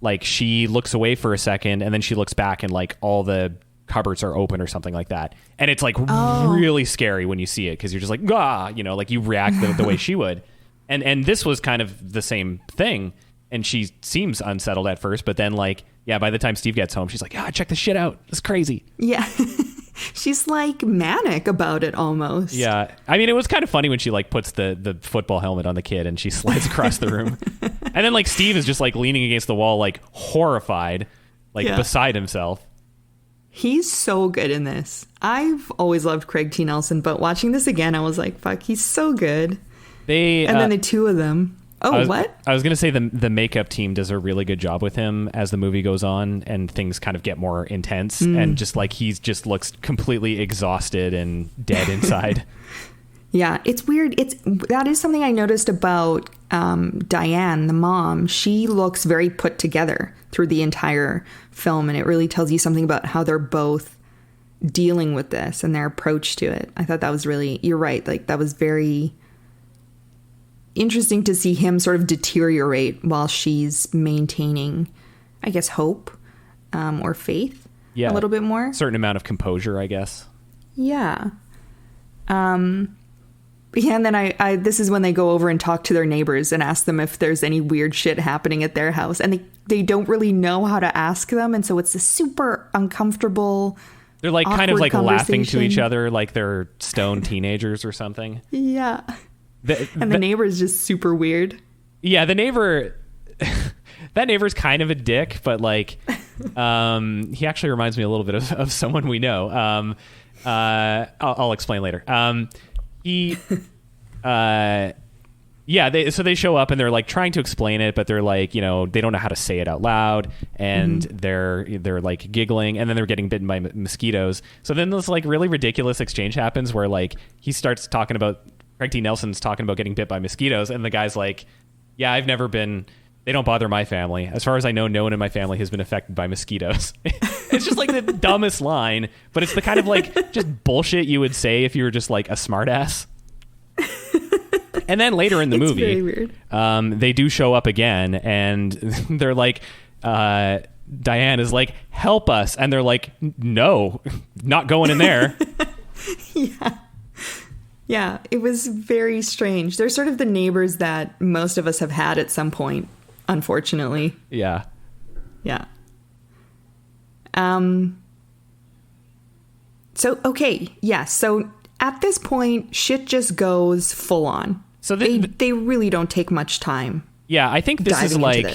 like she looks away for a second and then she looks back and like all the cupboards are open or something like that. And it's like really scary when you see it, because you're just like, like you react the way she would. And this was kind of the same thing. And she seems unsettled at first, but then like, yeah, by the time Steve gets home, she's like, check this shit out. It's crazy. Yeah. She's like manic about it almost. Yeah. I mean, it was kind of funny when she like puts the football helmet on the kid and she slides across the room. And then like Steve is just like leaning against the wall, like horrified, like beside himself. He's so good in this. I've always loved Craig T. Nelson, but watching this again, I was like, fuck, he's so good. And then the two of them. What? I was going to say the makeup team does a really good job with him as the movie goes on and things kind of get more intense. And just like he just looks completely exhausted and dead inside. Yeah, it's weird. That is something I noticed about Diane, the mom. She looks very put together through the entire film, and it really tells you something about how they're both dealing with this and their approach to it. I thought that was really, you're right, like that was very interesting to see him sort of deteriorate while she's maintaining, I guess, hope or faith a little bit more. A certain amount of composure, I guess. Yeah. Yeah, and then I this is when they go over and talk to their neighbors and ask them if there's any weird shit happening at their house. And they don't really know how to ask them. And so it's a super uncomfortable, they're like kind of like laughing to each other like they're stoned teenagers or something. Yeah. And the neighbor is just super weird. Yeah, the neighbor... that neighbor's kind of a dick, but like he actually reminds me a little bit of someone we know. I'll explain later. So they show up and they're like trying to explain it, but they're like, they don't know how to say it out loud, and they're like giggling, and then they're getting bitten by mosquitoes. So then this like really ridiculous exchange happens where like he starts talking about, Craig T. Nelson's talking about getting bit by mosquitoes, and the guy's like, yeah, I've never been, they don't bother my family. As far as I know, no one in my family has been affected by mosquitoes. It's just like the dumbest line, but it's the kind of like just bullshit you would say if you were just like a smartass. And then later in the movie, very weird. They do show up again, and they're like, Diane is like, help us. And they're like, no, not going in there. Yeah. Yeah, it was very strange. They're sort of the neighbors that most of us have had at some point, unfortunately. Yeah. Yeah. So, okay. Yeah. So at this point, shit just goes full on. So they really don't take much time. Yeah, I think this is like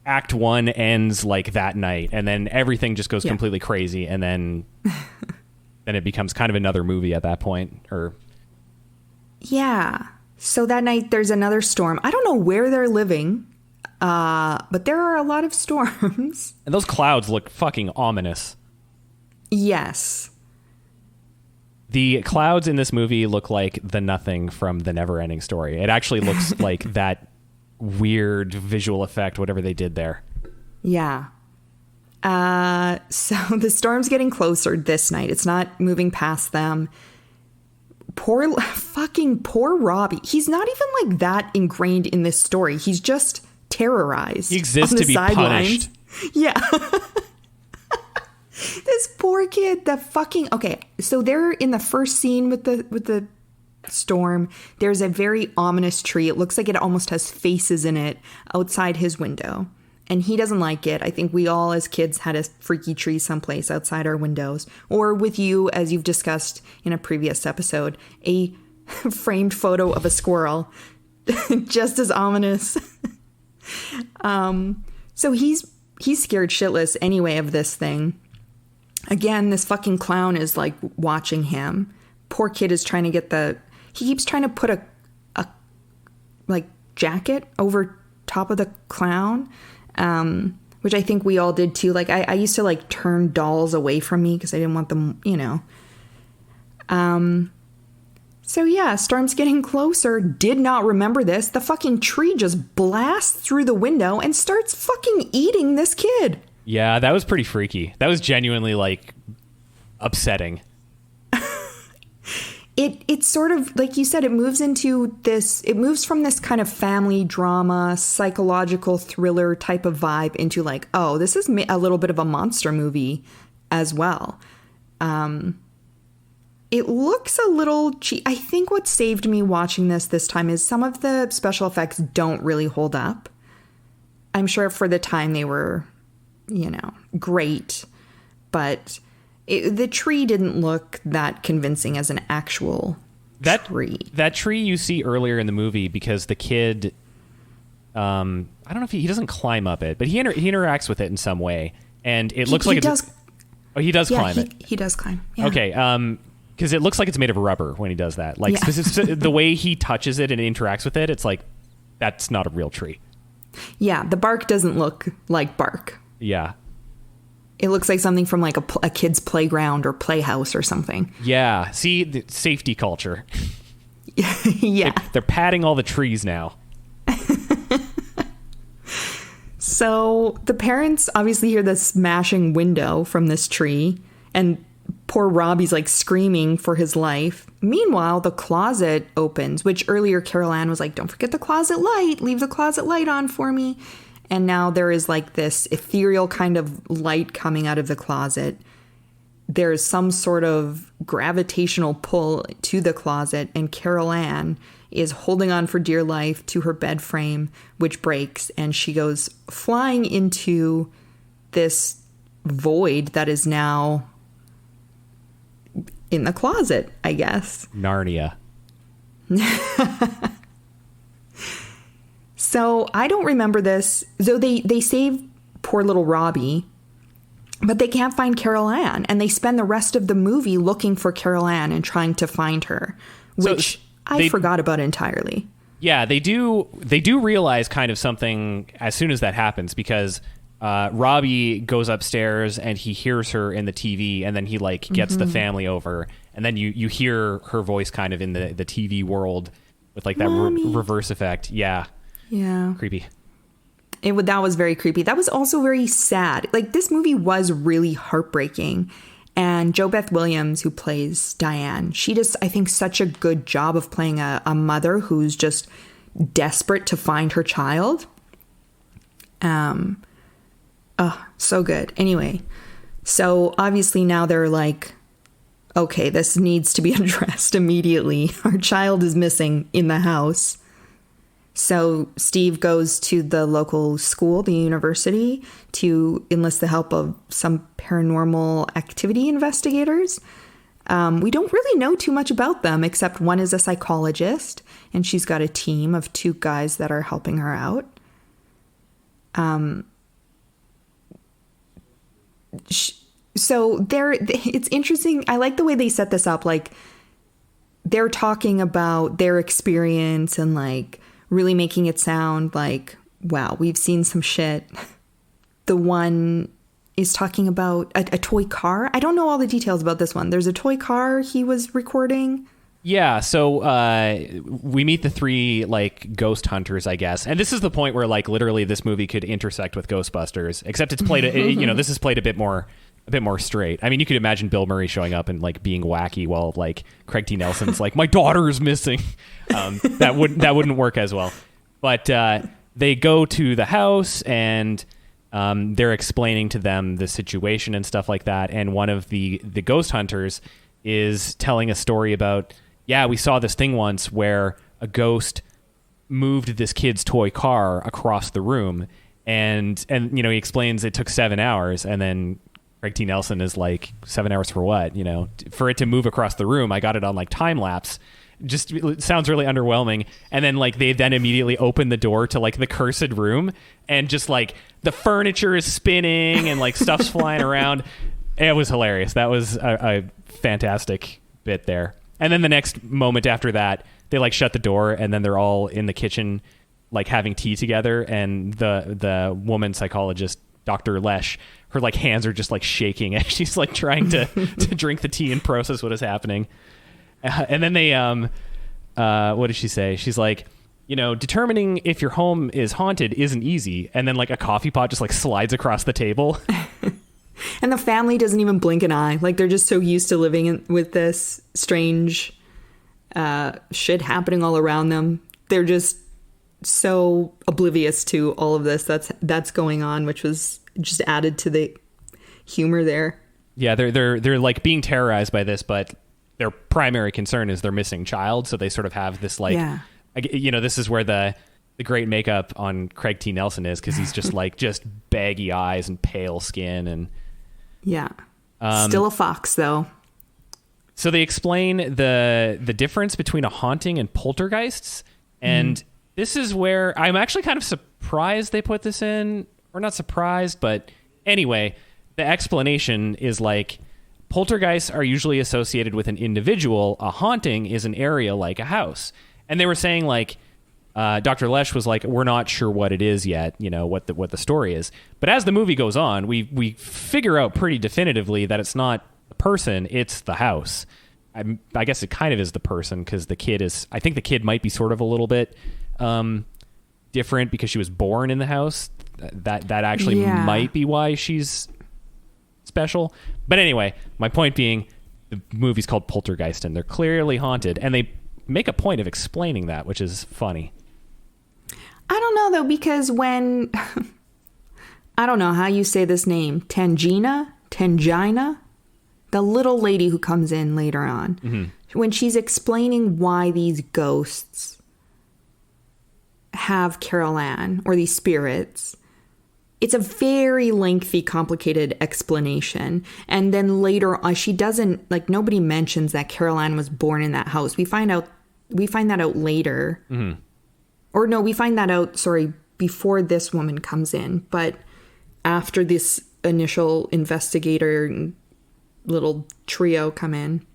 Act 1 ends like that night, and then everything just goes completely crazy, and then it becomes kind of another movie at that point. Yeah. So that night there's another storm. I don't know where they're living, but there are a lot of storms. And those clouds look fucking ominous. Yes. The clouds in this movie look like the Nothing from The Never-Ending Story. It actually looks like that weird visual effect, whatever they did there. Yeah. So the storm's getting closer this night. It's not moving past them. poor Robbie. He's not even like that ingrained in this story. He's just terrorized. He exists to be punished. Yeah. This poor kid, okay, so they're in the first scene with the storm. There's a very ominous tree. It looks like it almost has faces in it outside his window. And he doesn't like it. I think we all as kids had a freaky tree someplace outside our windows. Or with you, as you've discussed in a previous episode, a framed photo of a squirrel. Just as ominous. So he's scared shitless anyway of this thing. Again, this fucking clown is like watching him. Poor kid is trying to he keeps trying to put a like jacket over top of the clown, which I think we all did too. Like I used to like turn dolls away from me because I didn't want them, you know. So yeah, storm's getting closer. Did not remember this. The fucking tree just blasts through the window and starts fucking eating this kid. Yeah, that was pretty freaky. That was genuinely like upsetting. It's sort of, like you said, it moves from this kind of family drama, psychological thriller type of vibe into like, oh, this is a little bit of a monster movie as well. It looks a little cheap. I think what saved me watching this time is some of the special effects don't really hold up. I'm sure for the time they were, you know, great, but the tree didn't look that convincing as an actual tree. That tree you see earlier in the movie, because the kid, I don't know if he doesn't climb up it, but he interacts with it in some way, and it looks like he does climb it. He does climb. Yeah. Okay, because it looks like it's made of rubber when he does that. Like the way he touches it and interacts with it, it's like that's not a real tree. Yeah, the bark doesn't look like bark. Yeah. It looks like something from like a kid's playground or playhouse or something. Yeah. See, the safety culture. Yeah. They're patting all the trees now. So the parents obviously hear the smashing window from this tree, and poor Robbie's like screaming for his life. Meanwhile, the closet opens, which earlier Carol Ann was like, don't forget the closet light. Leave the closet light on for me. And now there is like this ethereal kind of light coming out of the closet. There's some sort of gravitational pull to the closet, and Carol Ann is holding on for dear life to her bed frame, which breaks, and she goes flying into this void that is now in the closet, I guess. Narnia. So I don't remember this. So they save poor little Robbie, but they can't find Carol Ann, and they spend the rest of the movie looking for Carol Ann and trying to find her, which I forgot about entirely. Yeah, they do realize kind of something as soon as that happens, because Robbie goes upstairs and he hears her in the TV, and then he like gets the family over, and then you hear her voice kind of in the TV world with like that reverse effect. Yeah. Yeah. Creepy. That was very creepy. That was also very sad. Like, this movie was really heartbreaking. And Jo Beth Williams, who plays Diane, she does, I think, such a good job of playing a mother who's just desperate to find her child. So good. Anyway, so obviously now they're like, okay, this needs to be addressed immediately. Our child is missing in the house. So Steve goes to the local school, the university, to enlist the help of some paranormal activity investigators. We don't really know too much about them, except one is a psychologist, and she's got a team of 2 guys that are helping her out. So it's interesting. I like the way they set this up. Like, they're talking about their experience and like really making it sound like, wow, we've seen some shit. The one is talking about a toy car. I don't know all the details about this one. There's a toy car he was recording. Yeah, so we meet the 3 like ghost hunters, I guess, and this is the point where like literally this movie could intersect with Ghostbusters, except it's played. This is played a bit more a bit more straight. I mean, you could imagine Bill Murray showing up and like being wacky while like Craig T. Nelson's like, my daughter is missing. That wouldn't work as well. But they go to the house and they're explaining to them the situation and stuff like that. And one of the ghost hunters is telling a story about, yeah, we saw this thing once where a ghost moved this kid's toy car across the room. And you know, he explains it took 7 hours, and then Craig T. Nelson is like, 7 hours for what? You know, for it to move across the room, I got it on like time lapse. Just it sounds really underwhelming. And then like they then immediately open the door to like the cursed room, and just like the furniture is spinning and like stuff's flying around. It was hilarious. That was a fantastic bit there. And then the next moment after that, they like shut the door, and then they're all in the kitchen like having tea together, and the woman psychologist, Dr. Lesh, her like hands are just like shaking as she's like trying to drink the tea and process what is happening. And then they what did she say? She's like, you know, determining if your home is haunted isn't easy. And then like a coffee pot just like slides across the table. And the family doesn't even blink an eye. Like they're just so used to living with this strange shit happening all around them. They're just so oblivious to all of this that's going on, which was just added to the humor there. Yeah, they're like being terrorized by this, but their primary concern is their missing child. So they sort of have this like, you know, this is where the great makeup on Craig T. Nelson is, because he's just like just baggy eyes and pale skin, and still a fox though. So they explain the difference between a haunting and poltergeists, and this is where I'm actually kind of surprised they put this in, or not surprised, but anyway, the explanation is like, poltergeists are usually associated with an individual. A haunting is an area like a house. And they were saying like, Dr. Lesh was like, we're not sure what it is yet, you know, what the story is. But as the movie goes on, we figure out pretty definitively that it's not the person, it's the house. I guess it kind of is the person, because I think the kid might be sort of a little bit different because she was born in the house. That actually might be why she's special. But anyway, my point being, the movie's called Poltergeist, and they're clearly haunted, and they make a point of explaining that, which is funny. I don't know though, because when I don't know how you say this name, Tangina, the little lady who comes in later on, when she's explaining why these ghosts have Carol Ann, or these spirits, it's a very lengthy, complicated explanation. And then later on, she doesn't, like, nobody mentions that Carol Ann was born in that house. We find that out later. Or no, we find that out, before this woman comes in. But after this initial investigator little trio come in.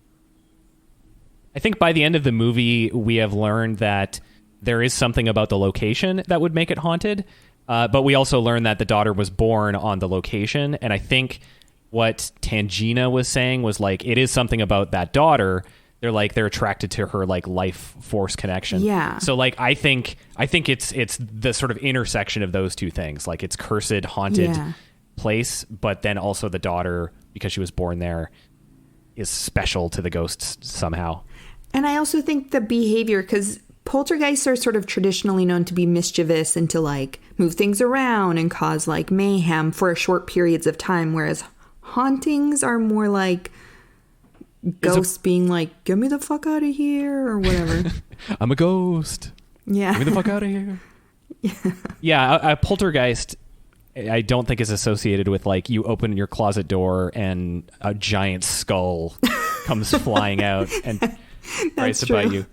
I think by the end of the movie, we have learned that there is something about the location that would make it haunted. But we also learned that the daughter was born on the location. And I think what Tangina was saying was like, it is something about that daughter. They're attracted to her like life force connection. Yeah. So like, I think it's the sort of intersection of those two things. Like it's cursed, haunted place, but then also the daughter, because she was born there, is special to the ghosts somehow. And I also think the behavior, because poltergeists are sort of traditionally known to be mischievous and to like move things around and cause like mayhem for short periods of time, whereas hauntings are more like ghosts being like, get me the fuck out of here, or whatever. I'm a ghost. Yeah. Get me the fuck out of here. Yeah, a poltergeist, I don't think is associated with like you open your closet door and a giant skull comes flying out and tries to bite you.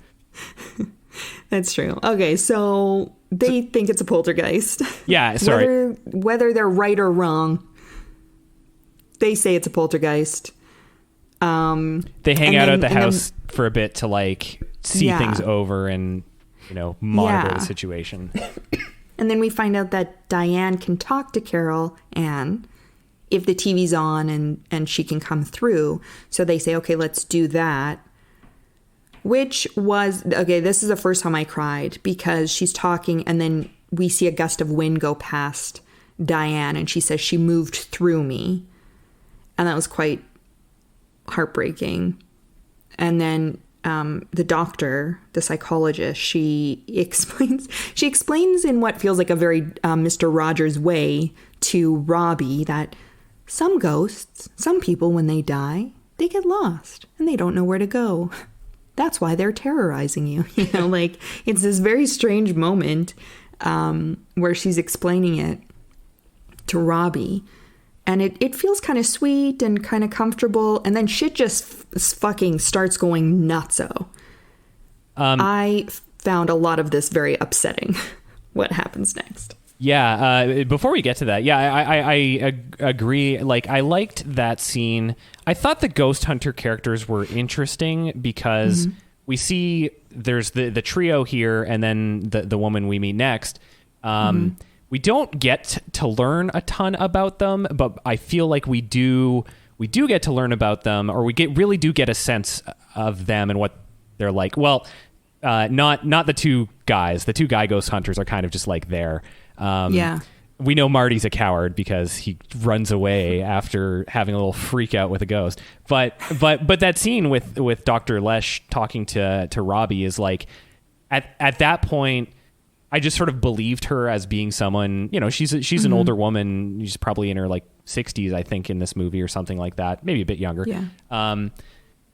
That's true. Okay, so they think it's a poltergeist. Yeah, sorry. Whether they're right or wrong, they say it's a poltergeist. They hang out at the house for a bit to like see things over and, you know, monitor the situation. And then we find out that Diane can talk to Carol Ann if the TV's on and she can come through. So they say, okay, let's do that. Which was, okay, this is the first time I cried, because she's talking and then we see a gust of wind go past Diane and she says she moved through me. And that was quite heartbreaking. And then the doctor, the psychologist, she explains in what feels like a very Mr. Rogers way to Robbie that some ghosts, some people, when they die, they get lost and they don't know where to go. That's why they're terrorizing you. You know, like, it's this very strange moment where she's explaining it to Robbie. And it feels kind of sweet and kind of comfortable. And then shit just fucking starts going nutso. I found a lot of this very upsetting, what happens next. Yeah, before we get to that, yeah, I agree. Like, I liked that scene. I thought the ghost hunter characters were interesting because we see there's the trio here and then the woman we meet next. We don't get to learn a ton about them, but I feel like we do get to learn about them, or we really do get a sense of them and what they're like. Well, not the two guys. The two guy ghost hunters are kind of just like there. Yeah. We know Marty's a coward because he runs away after having a little freak out with a ghost. But that scene with Dr. Lesh talking to Robbie is like, at that point, I just sort of believed her as being someone, you know, she's an older woman. She's probably in her like 60s, I think, in this movie or something like that. Maybe a bit younger. Yeah.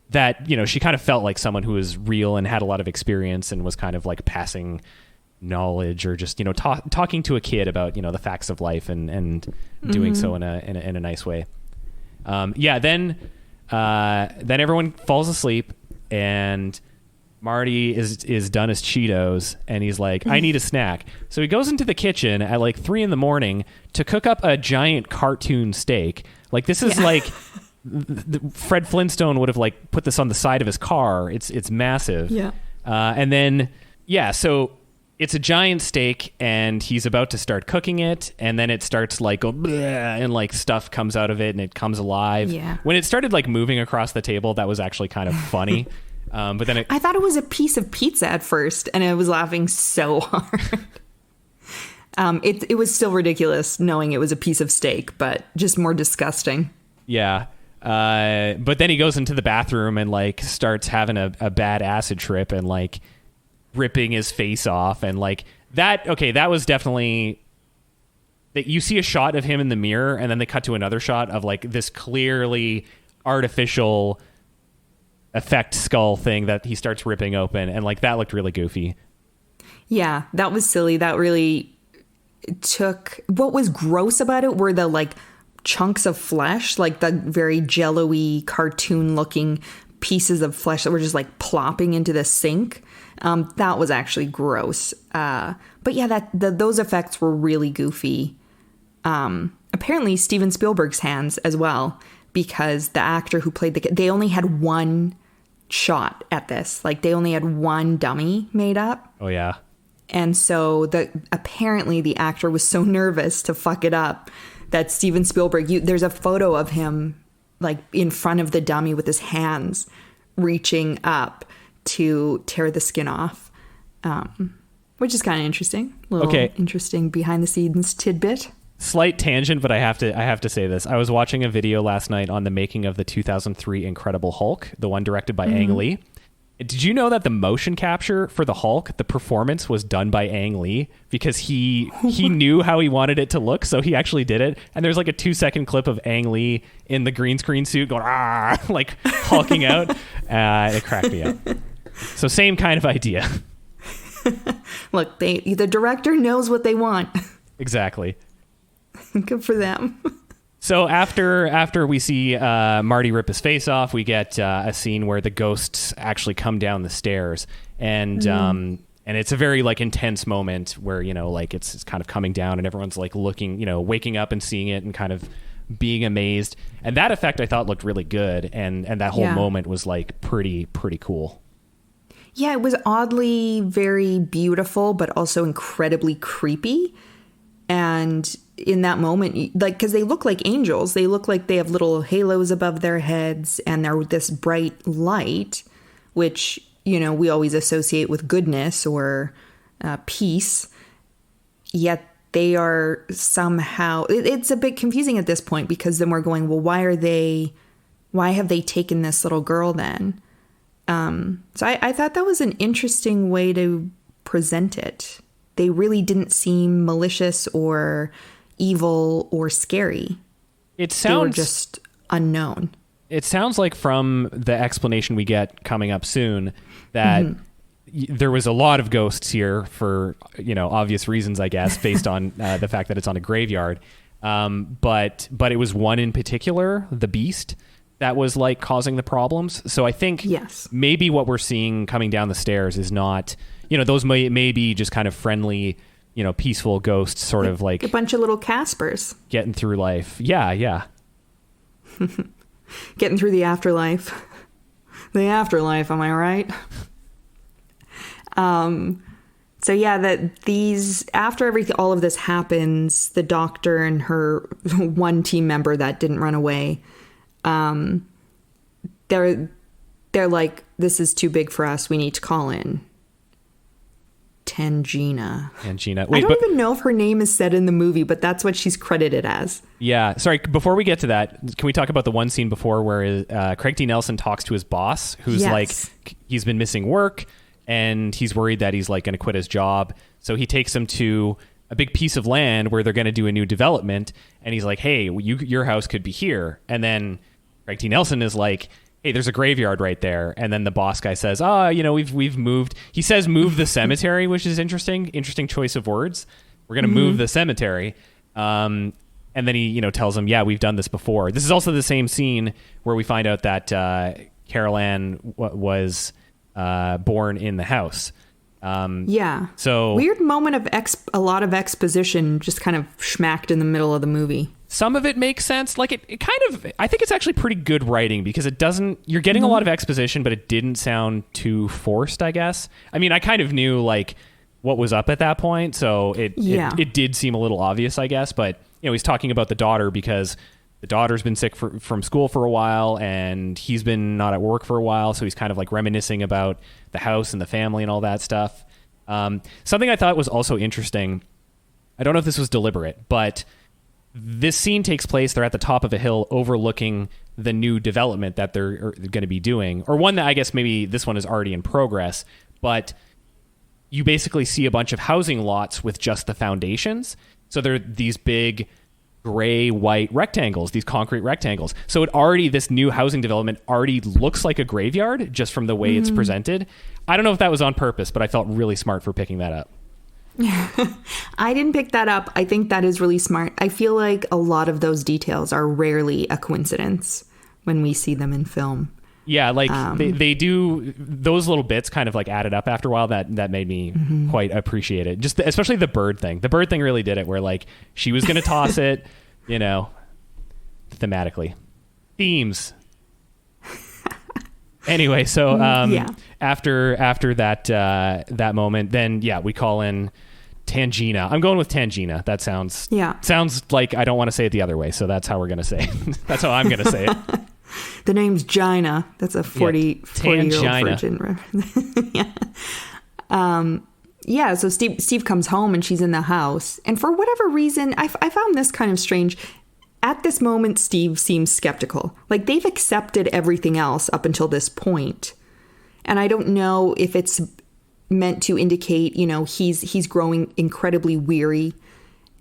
That, you know, she kind of felt like someone who was real and had a lot of experience and was kind of like passing knowledge or just, you know, talking to a kid about, you know, the facts of life and doing so in a nice way. Then everyone falls asleep and Marty is done his Cheetos and he's like, I need a snack. So he goes into the kitchen at like 3 a.m. to cook up a giant cartoon steak. Like, this is like Fred Flintstone would have like put this on the side of his car. It's massive. Yeah. And then, so it's a giant steak and he's about to start cooking it. And then it starts like, and like stuff comes out of it and it comes alive. Yeah. When it started like moving across the table, that was actually kind of funny. But then I thought it was a piece of pizza at first, and I was laughing so hard. It was still ridiculous knowing it was a piece of steak, but just more disgusting. Yeah. But then he goes into the bathroom and like starts having a bad acid trip and like ripping his face off and like that. Okay, that was definitely that. You see a shot of him in the mirror, and then they cut to another shot of like this clearly artificial effect skull thing that he starts ripping open, and like that looked really goofy. Yeah, that was silly. That really took, what was gross about it were the like chunks of flesh, like the very jello-y cartoon looking pieces of flesh that were just like plopping into the sink. That was actually gross. But yeah, those effects were really goofy. Apparently Steven Spielberg's hands as well, because the actor who played they only had one shot at this. Like, they only had one dummy made up. Oh yeah. And so apparently the actor was so nervous to fuck it up that Steven Spielberg, there's a photo of him like in front of the dummy with his hands reaching up to tear the skin off, which is kind of interesting. Interesting behind the scenes tidbit. Slight tangent, but I have to say this. I was watching a video last night on the making of the 2003 Incredible Hulk, the one directed by Ang Lee. Did you know that the motion capture for the Hulk, the performance was done by Ang Lee because he knew how he wanted it to look, so he actually did it. And there's like a 2-second clip of Ang Lee in the green screen suit going like hulking out. It cracked me up. So same kind of idea. Look, the director knows what they want. Exactly. Good for them. So after we see Marty rip his face off, we get a scene where the ghosts actually come down the stairs, and it's a very like intense moment where, you know, like it's kind of coming down and everyone's like looking, you know, waking up and seeing it and kind of being amazed. And that effect I thought looked really good, and that whole moment was like pretty cool. Yeah, it was oddly very beautiful, but also incredibly creepy. And in that moment, like, because they look like angels, they look like they have little halos above their heads, and they're this bright light, which, you know, we always associate with goodness or peace. Yet they are somehow, it's a bit confusing at this point, because then we're going, well, why have they taken this little girl then? So I thought that was an interesting way to present it. They really didn't seem malicious or evil or scary. They were just unknown. It sounds like from the explanation we get coming up soon that there was a lot of ghosts here for, obvious reasons, I guess, based on the fact that it's on a graveyard. But it was one in particular, the beast, that was like causing the problems. So I think maybe what we're seeing coming down the stairs is not, those may be just kind of friendly, peaceful ghosts, sort of like a bunch of little Caspers getting through life. Yeah. Getting through the afterlife. The afterlife, am I right? So yeah, after all of this happens, the doctor and her one team member that didn't run away, they're like, this is too big for us. We need to call in Tangina. Wait, I don't even know if her name is said in the movie, but that's what she's credited as. Yeah. Sorry, before we get to that, can we talk about the one scene before where Craig T. Nelson talks to his boss, who's like, he's been missing work and he's worried that he's like going to quit his job. So he takes him to a big piece of land where they're going to do a new development. And he's like, hey, your house could be here. And then Craig T. Nelson is like, hey, there's a graveyard right there. And then the boss guy says, we've moved. He says, move the cemetery, which is interesting choice of words. We're going to move the cemetery. And then he, tells him, yeah, we've done this before. This is also the same scene where we find out that Carol Ann was born in the house. So weird moment of a lot of exposition just kind of schmacked in the middle of the movie. Some of it makes sense. Like it kind of, I think it's actually pretty good writing because it doesn't, you're getting a lot of exposition, but it didn't sound too forced, I guess. I mean, I kind of knew like what was up at that point. So it did seem a little obvious, I guess. But, he's talking about the daughter because the daughter's been sick from school for a while and he's been not at work for a while. So he's kind of like reminiscing about the house and the family and all that stuff. Something I thought was also interesting, I don't know if this was deliberate, but this scene takes place, they're at the top of a hill overlooking the new development that they're going to be doing, or one that I guess maybe this one is already in progress, but you basically see a bunch of housing lots with just the foundations. So they're these big gray-white rectangles, these concrete rectangles. So this new housing development already looks like a graveyard just from the way it's presented. I don't know if that was on purpose, but I felt really smart for picking that up. I didn't pick that up. I think that is really smart. I feel like a lot of those details are rarely a coincidence when we see them in film. Yeah, like they do, those little bits kind of like added up after a while that made me quite appreciate it. Just especially the bird thing. The bird thing really did it, where like she was going to toss it, thematically. Themes. Anyway, so after that moment, then we call in Tangina. I'm going with Tangina. That sounds like I don't want to say it the other way, so that's how we're going to say it. That's how I'm going to say it. The name's Gina. That's a 40-year-old virgin. So Steve comes home and she's in the house. And for whatever reason, I found this kind of strange. At this moment, Steve seems skeptical. Like, they've accepted everything else up until this point. And I don't know if it's meant to indicate, he's growing incredibly weary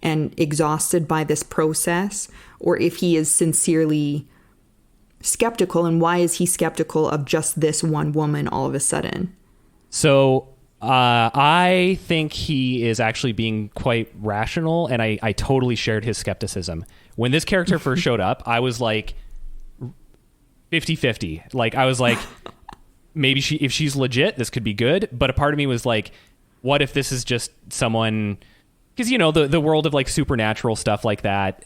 and exhausted by this process, or if he is sincerely skeptical, and why is he skeptical of just this one woman all of a sudden? So I think he is actually being quite rational, and I totally shared his skepticism. When this character first showed up, I was like 50-50. Like, I was like, maybe if she's legit, this could be good. But a part of me was like, what if this is just someone... Because, the world of like supernatural stuff like that,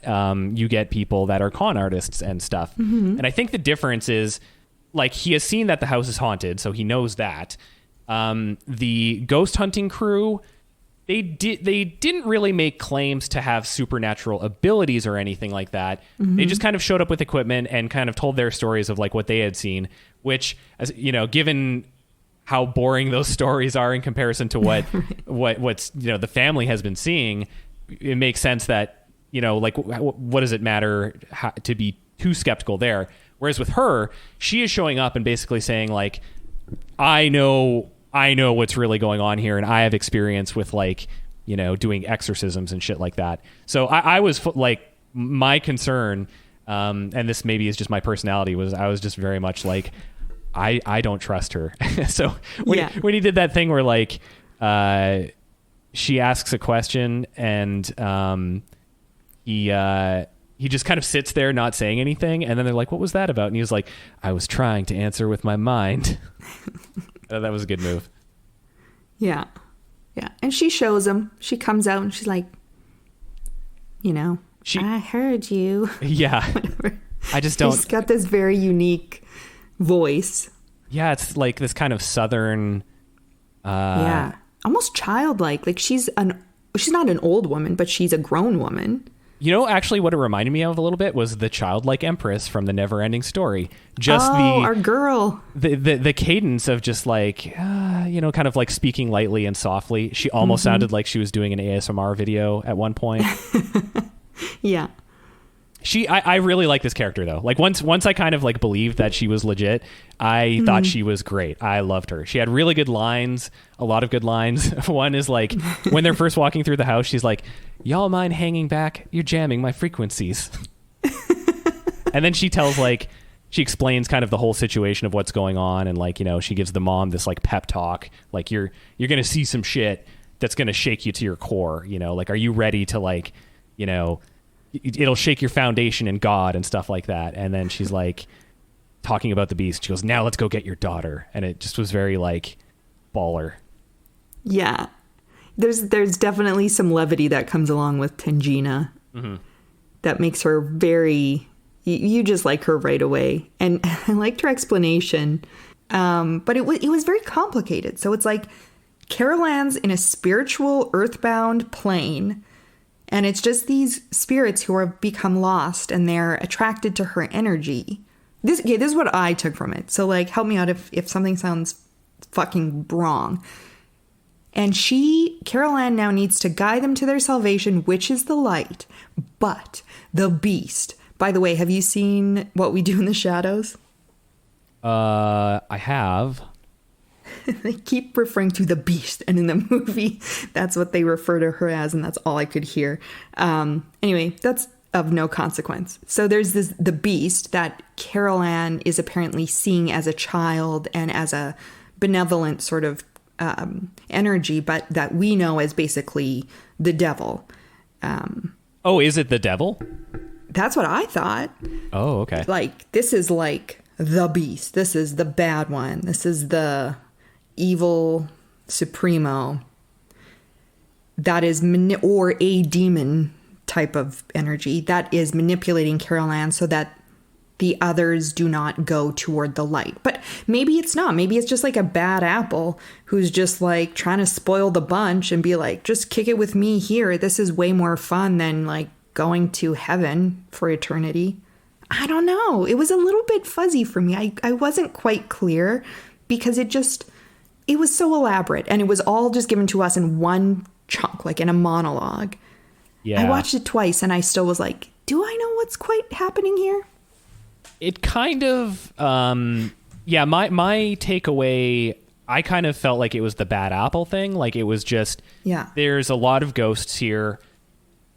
you get people that are con artists and stuff. And I think the difference is, like, he has seen that the house is haunted, so he knows that. The ghost hunting crew, they didn't really make claims to have supernatural abilities or anything like that. They just kind of showed up with equipment and kind of told their stories of like what they had seen, which, as given how boring those stories are in comparison to what's the family has been seeing, it makes sense that, like, what does it matter to be too skeptical there? Whereas with her, she is showing up and basically saying, like, I know what's really going on here, and I have experience with, like, doing exorcisms and shit like that. So I was like, my concern, and this maybe is just my personality, was I was just very much like, I don't trust her. So when he did that thing where, like, she asks a question and he just kind of sits there not saying anything, and then they're like, what was that about? And he was like, I was trying to answer with my mind. That was a good move. Yeah. And she shows him. She comes out and she's like, I heard you. Yeah. Whatever. I just don't. She's got this very unique voice. Yeah, it's like this kind of southern. Almost childlike. Like she's not an old woman, but she's a grown woman. Actually, what it reminded me of a little bit was the childlike empress from the Never-Ending Story. Just our girl. The cadence of just like, kind of like speaking lightly and softly. She almost sounded like she was doing an ASMR video at one point. Yeah. I really like this character though. Like once I kind of like believed that she was legit, I thought she was great. I loved her. She had really good lines, a lot of good lines. One is like when they're first walking through the house, she's like, y'all mind hanging back? You're jamming my frequencies. And then she explains kind of the whole situation of what's going on, and like, she gives the mom this like pep talk, like you're going to see some shit that's going to shake you to your core, like, are you ready to, like, it'll shake your foundation in God and stuff like that. And then she's like talking about the beast. She goes, now let's go get your daughter. And it just was very like baller. Yeah. There's definitely some levity that comes along with Tangina that makes her very, you just like her right away. And I liked her explanation. But it was very complicated. So it's like Carol Ann's in a spiritual earthbound plane. And it's just these spirits who have become lost and they're attracted to her energy. This is what I took from it. So, like, help me out if something sounds fucking wrong. And Carol Ann now needs to guide them to their salvation, which is the light. But the beast. By the way, have you seen What We Do in the Shadows? I have. They keep referring to the beast, and in the movie, that's what they refer to her as, and that's all I could hear. Anyway, that's of no consequence. So there's the beast that Carol Ann is apparently seeing as a child and as a benevolent sort of energy, but that we know as basically the devil. Is it the devil? That's what I thought. Oh, okay. Like, this is like the beast. This is the bad one. This is the evil supremo that is or a demon type of energy that is manipulating Carol Ann so that the others do not go toward the light. But maybe it's not. Maybe it's just like a bad apple who's just like trying to spoil the bunch and be like, just kick it with me here. This is way more fun than like going to heaven for eternity. I don't know. It was a little bit fuzzy for me. I wasn't quite clear because it was so elaborate, and it was all just given to us in one chunk, like in a monologue. Yeah. I watched it twice and I still was like, do I know what's quite happening here? It kind of, my takeaway, I kind of felt like it was the bad apple thing. Like it was just, there's a lot of ghosts here.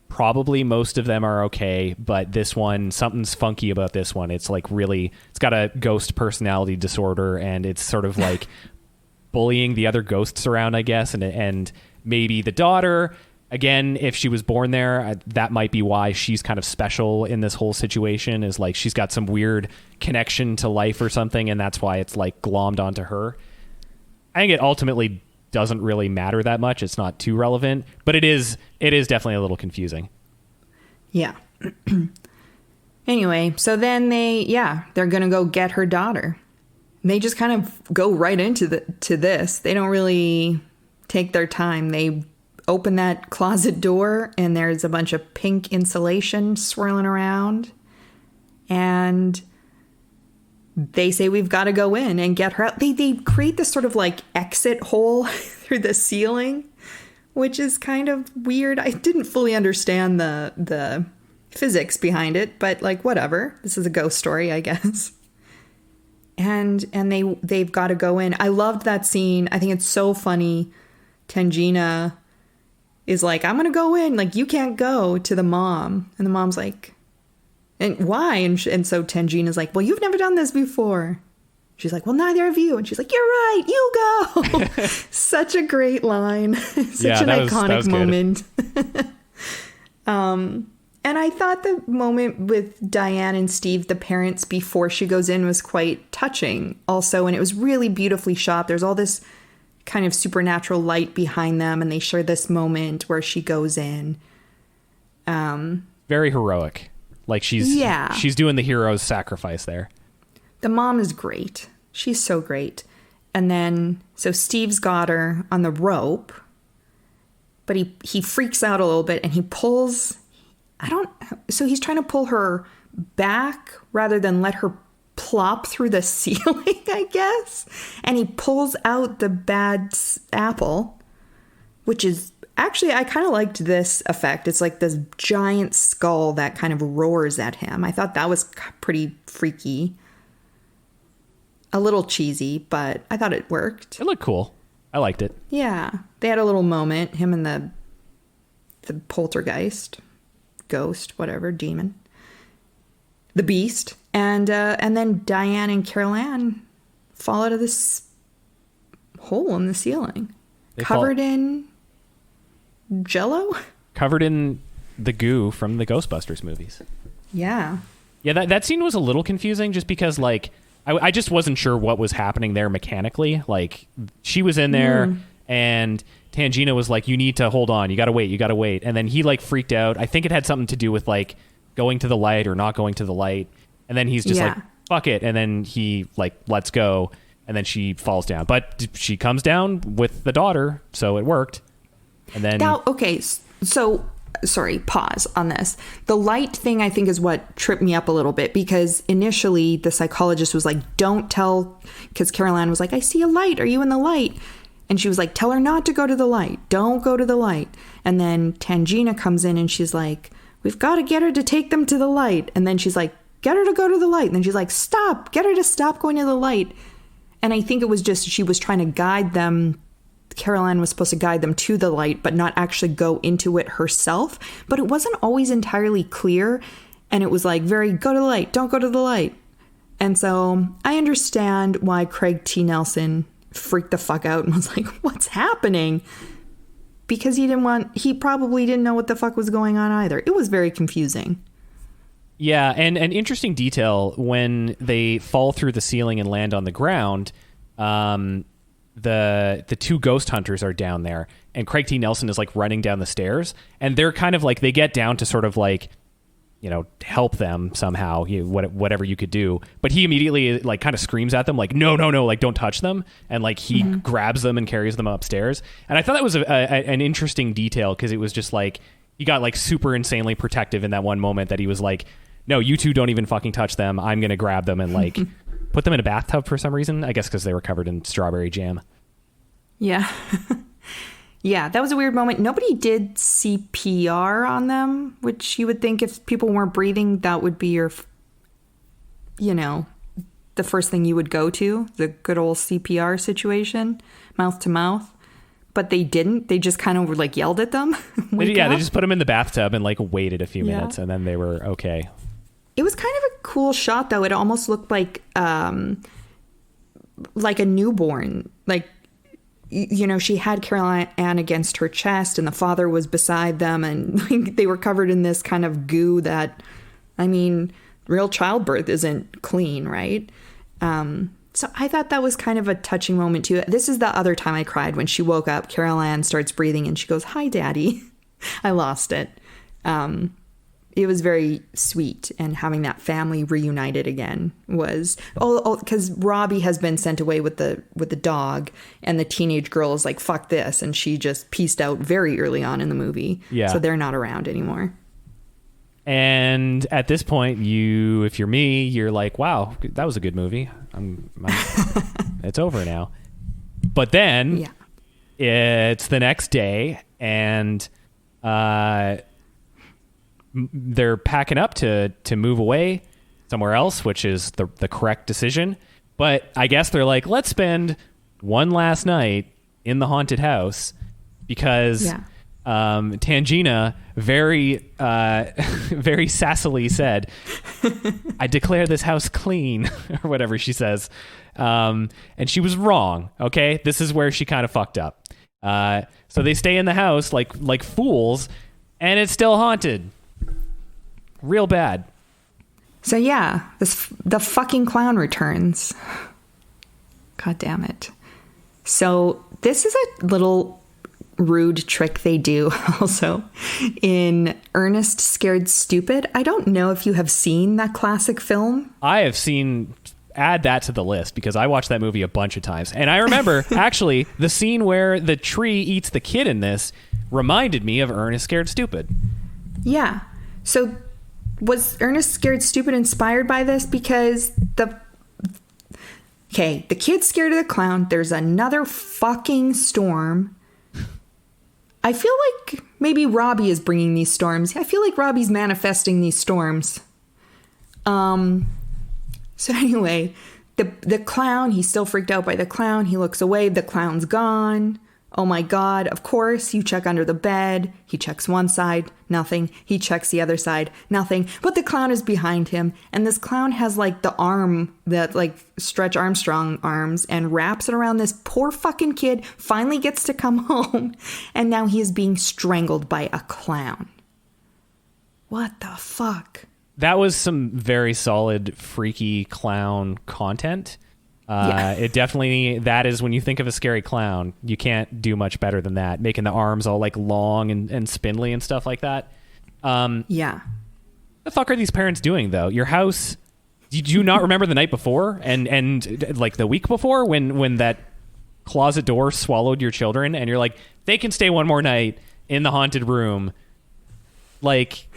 Probably most of them are okay, but this one, something's funky about this one. It's like really, it's got a ghost personality disorder, and it's sort of like bullying the other ghosts around, I guess, and maybe the daughter, again, if she was born there, that might be why she's kind of special in this whole situation, is like she's got some weird connection to life or something, and that's why it's like glommed onto her. I think it ultimately doesn't really matter that much. It's not too relevant, but it is definitely a little confusing. Yeah. Anyway, so then they're going to go get her daughter. They just kind of go right into this. They don't really take their time. They open that closet door and there's a bunch of pink insulation swirling around. And they say, we've got to go in and get her out. They create this sort of like exit hole through the ceiling, which is kind of weird. I didn't fully understand the physics behind it, but like whatever. This is a ghost story, I guess. And they've got to go in. I loved that scene. I think it's so funny. Tangina is like, I'm gonna go in. Like, you can't go, to the mom, and the mom's like, and why? And so Tangina's like, well, you've never done this before. She's like, well, neither have you. And she's like, you're right, you go. Such a great line. Such an iconic moment. And I thought the moment with Diane and Steve, the parents, before she goes in was quite touching also. And it was really beautifully shot. There's all this kind of supernatural light behind them. And they share this moment where she goes in. Very heroic. Like she's doing the hero's sacrifice there. The mom is great. She's so great. And then, so Steve's got her on the rope, but he freaks out a little bit and he pulls, so he's trying to pull her back rather than let her plop through the ceiling, I guess. And he pulls out the bad apple, which is, actually, I kind of liked this effect. It's like this giant skull that kind of roars at him. I thought that was pretty freaky. A little cheesy, but I thought it worked. It looked cool. I liked it. Yeah. They had a little moment, him and the poltergeist, ghost, whatever, demon, the beast. And then Diane and Carol Ann fall out of this hole in the ceiling. Covered in Jell-O? Covered in the goo from the Ghostbusters movies. Yeah. Yeah, that scene was a little confusing just because, like, I just wasn't sure what was happening there mechanically. Like, she was in there and Tangina was like, you need to hold on. You got to wait. And then he, like, freaked out. I think it had something to do with, like, going to the light or not going to the light. And then he's just like, fuck it. And then he, like, lets go. And then she falls down. But she comes down with the daughter, so it worked. And then... Now, okay, so... Sorry, pause on this. The light thing, I think, is what tripped me up a little bit, because initially the psychologist was like, don't tell, because Carol Ann was like, I see a light. Are you in the light? And she was like, tell her not to go to the light. Don't go to the light. And then Tangina comes in and she's like, we've got to get her to take them to the light. And then she's like, get her to go to the light. And then she's like, stop, get her to stop going to the light. And I think it was just, she was trying to guide them. Carol Ann was supposed to guide them to the light, but not actually go into it herself. But it wasn't always entirely clear. And it was like, go to the light, don't go to the light. And so I understand why Craig T. Nelson freaked the fuck out and was like, what's happening? Because he probably didn't know what the fuck was going on either. It was very confusing. Yeah, and an interesting detail, when they fall through the ceiling and land on the ground, the two ghost hunters are down there, and Craig T. Nelson is like running down the stairs, and they're kind of like, they get down to sort of like, you know, help them somehow, whatever you could do. But he immediately like kind of screams at them like, no, like don't touch them. And like he grabs them and carries them upstairs. And I thought that was an interesting detail, because it was just like, he got like super insanely protective in that one moment that he was like, no, you two don't even fucking touch them. I'm going to grab them and like put them in a bathtub for some reason. I guess because they were covered in strawberry jam. Yeah. Yeah, that was a weird moment. Nobody did CPR on them, which you would think if people weren't breathing, that would be your, you know, the first thing you would go to, the good old CPR situation, mouth to mouth. But they didn't. They just kind of were like yelled at them. They just put them in the bathtub and like waited a few minutes, and then they were okay. It was kind of a cool shot, though. It almost looked like a newborn. Like, you know, she had Carol Ann against her chest and the father was beside them, and like, they were covered in this kind of goo that, I mean, real childbirth isn't clean, right? So I thought that was kind of a touching moment too. This is the other time I cried, when she woke up. Carol Ann starts breathing and she goes, "Hi, Daddy." I lost it. It was very sweet, and having that family reunited again was because Robbie has been sent away with the dog, and the teenage girl is like, fuck this, and she just pieced out very early on in the movie. Yeah. So they're not around anymore. And at this point, if you're me, you're like, wow, that was a good movie. It's over now. But then it's the next day, and they're packing up to move away somewhere else, which is the correct decision. But I guess they're like, let's spend one last night in the haunted house because Tangina very very sassily said, I declare this house clean, or whatever she says. And she was wrong. Okay, this is where she kind of fucked up. So they stay in the house like fools, and it's still haunted. Real bad. So yeah, the fucking clown returns. God damn it. So this is a little rude trick they do also in Ernest Scared Stupid. I don't know if you have seen that classic film. I have seen. Add that to the list because I watched that movie a bunch of times. And I remember actually the scene where the tree eats the kid in this reminded me of Ernest Scared Stupid. Yeah. So was Ernest Scared Stupid inspired by this? Because the kid's scared of the clown. There's another fucking storm. I feel like maybe Robbie is bringing these storms. I feel like Robbie's manifesting these storms. So anyway, the clown, he's still freaked out by the clown. He looks away. The clown's gone. Oh my God. Of course, you check under the bed. He checks one side, nothing. He checks the other side, nothing. But the clown is behind him. And this clown has like the arm that like Stretch Armstrong arms and wraps it around this poor fucking kid, finally gets to come home. And now he is being strangled by a clown. What the fuck? That was some very solid freaky clown content. It definitely, that is when you think of a scary clown, you can't do much better than that. Making the arms all like long and spindly and stuff like that. The fuck are these parents doing though? Your house, did you not remember the night before and like the week before when that closet door swallowed your children and you're like, they can stay one more night in the haunted room. Like,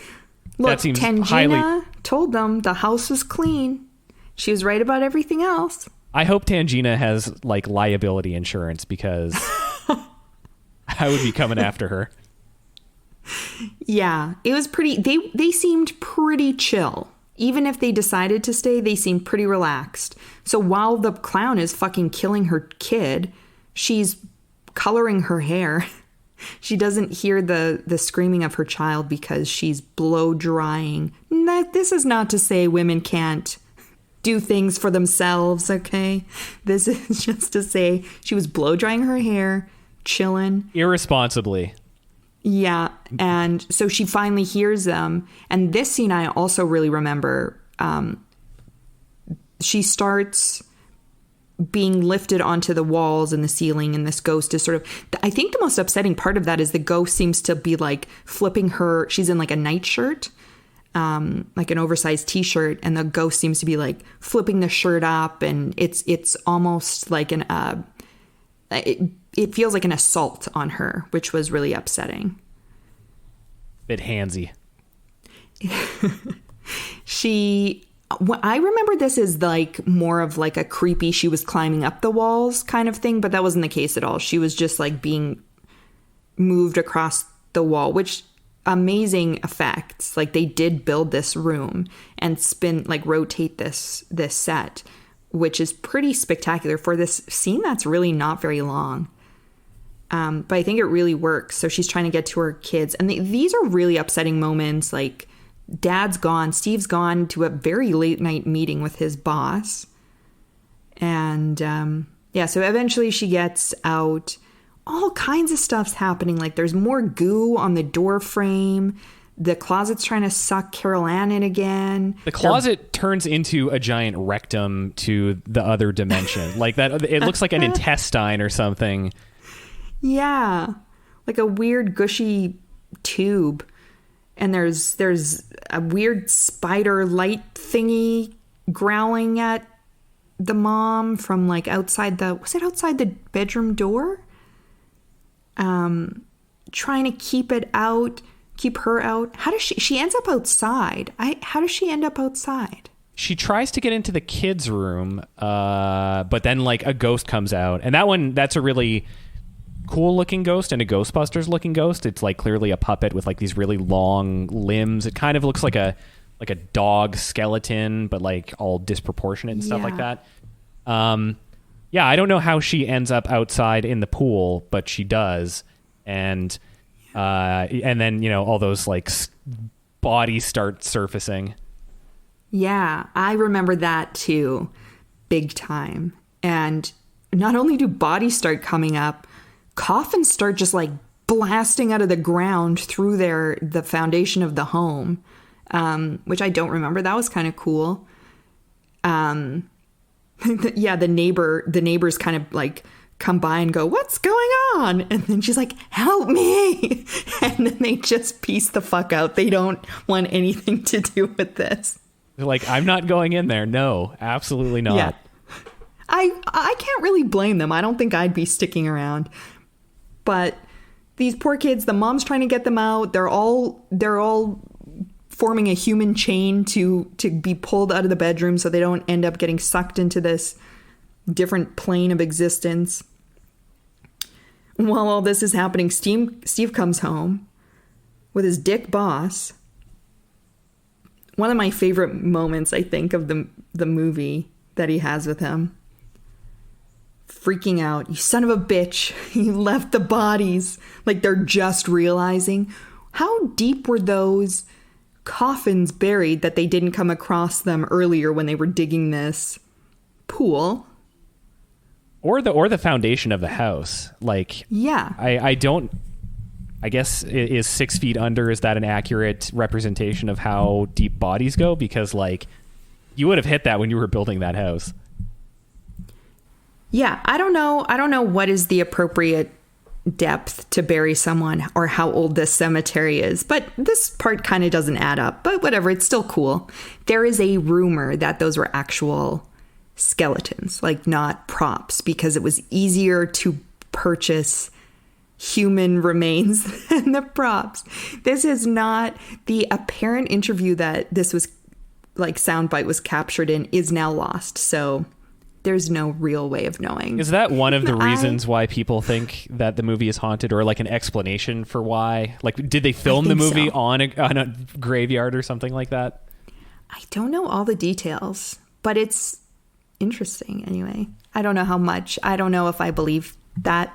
look, that seems Tangina told them the house was clean. She was right about everything else. I hope Tangina has like liability insurance because I would be coming after her. Yeah, it was pretty. They seemed pretty chill. Even if they decided to stay, they seemed pretty relaxed. So while the clown is fucking killing her kid, she's coloring her hair. She doesn't hear the screaming of her child because she's blow drying. This is not to say women can't do things for themselves, okay? This is just to say she was blow drying her hair, chilling. Irresponsibly. Yeah, and so she finally hears them. And this scene I also really remember. She starts being lifted onto the walls and the ceiling, and this ghost is sort of, I think the most upsetting part of that is the ghost seems to be like flipping her. She's in like a nightshirt, like an oversized t-shirt, and the ghost seems to be like flipping the shirt up, and it's almost like it feels like an assault on her, which was really upsetting. Bit handsy. I remember this as like more of like a creepy, she was climbing up the walls kind of thing, but that wasn't the case at all. She was just like being moved across the wall, which amazing effects. Like they did build this room and rotate this set, which is pretty spectacular for this scene that's really not very long. But I think it really works. So she's trying to get to her kids. And these are really upsetting moments. Like Dad's gone. Steve's gone to a very late night meeting with his boss. And so eventually she gets out. All kinds of stuff's happening. Like there's more goo on the door frame. The closet's trying to suck Carol Ann in again. The closet turns into a giant rectum to the other dimension. Like that, it looks like an intestine or something. Yeah, like a weird gushy tube. And there's a weird spider light thingy growling at the mom from like outside the bedroom door? Trying to keep her out. How does she ends up outside? How does she end up outside? She tries to get into the kids' room, but then like a ghost comes out. And that's a really cool looking ghost and a Ghostbusters looking ghost. It's like clearly a puppet with like these really long limbs. It kind of looks like a dog skeleton, but like all disproportionate and stuff like that. Yeah, I don't know how she ends up outside in the pool, but she does. And then, all those like bodies start surfacing. Yeah, I remember that too, big time. And not only do bodies start coming up, coffins start just like blasting out of the ground through the foundation of the home, which I don't remember. That was kind of cool. Yeah, the neighbors kind of like come by and go, "What's going on?" And then she's like, "Help me." And then they just piece the fuck out. They don't want anything to do with this. They're like, "I'm not going in there." No, absolutely not. Yeah. I can't really blame them. I don't think I'd be sticking around. But these poor kids, the mom's trying to get them out. They're all forming a human chain to be pulled out of the bedroom so they don't end up getting sucked into this different plane of existence. While all this is happening, Steve comes home with his dick boss. One of my favorite moments, I think, of the movie that he has with him. Freaking out. "You son of a bitch. You left the bodies." Like they're just realizing. How deep were those coffins buried that they didn't come across them earlier when they were digging this pool? Or the foundation of the house. Like, yeah. I guess is 6 feet under. Is that an accurate representation of how deep bodies go? Because like you would have hit that when you were building that house. Yeah, I don't know what is the appropriate depth to bury someone or how old this cemetery is, but this part kind of doesn't add up, but whatever, it's still cool. There is a rumor that those were actual skeletons, like not props, because it was easier to purchase human remains than the props. This is not the apparent interview that this was like soundbite was captured in is now lost. So there's no real way of knowing. Is that one of the reasons why people think that the movie is haunted, or like an explanation for why? Like, did they film the movie on a graveyard or something like that? I don't know all the details, but it's interesting anyway. I don't know how much. I don't know if I believe that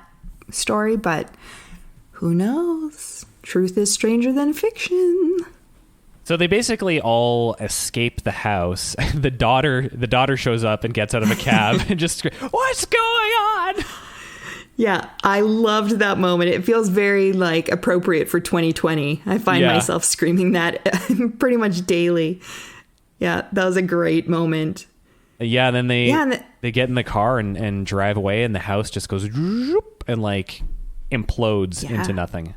story, but who knows? Truth is stranger than fiction. So they basically all escape the house. The daughter shows up and gets out of a cab and just, "What's going on?" Yeah, I loved that moment. It feels very like appropriate for 2020. I find myself screaming that pretty much daily. Yeah, that was a great moment. Yeah, and then they get in the car and drive away, and the house just goes and like implodes into nothing.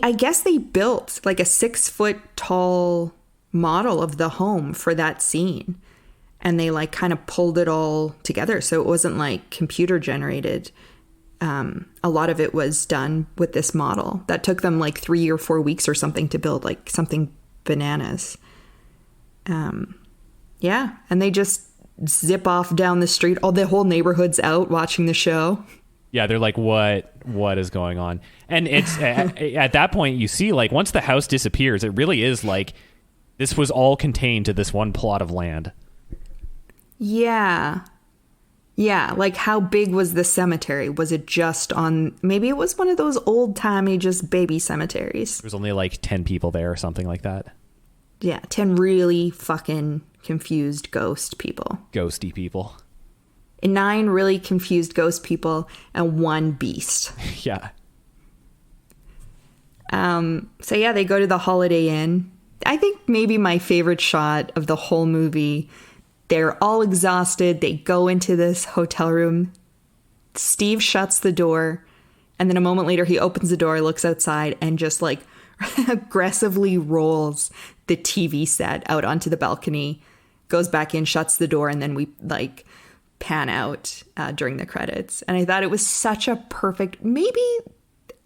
I guess they built like a 6-foot tall model of the home for that scene. And they like kind of pulled it all together. So it wasn't like computer generated. A lot of it was done with this model that took them like 3 or 4 weeks or something to build, like something bananas. Yeah. And they just zip off down the street. The whole neighborhood's out watching the show. Yeah, they're like, what is going on? And it's at that point you see, like, once the house disappears, it really is like this was all contained to this one plot of land. Yeah. Yeah, like how big was the cemetery? Was it just on, maybe it was one of those old-timey just baby cemeteries. There was only like 10 people there or something like that. Yeah, 10 really fucking confused ghost people. Ghosty people. 9 really confused ghost people and 1 beast. Yeah. So yeah, they go to the Holiday Inn. I think maybe my favorite shot of the whole movie. They're all exhausted. They go into this hotel room. Steve shuts the door. And then a moment later, he opens the door, looks outside, and just like aggressively rolls the TV set out onto the balcony, goes back in, shuts the door, and then we like pan out during the credits. And I thought it was such a perfect, maybe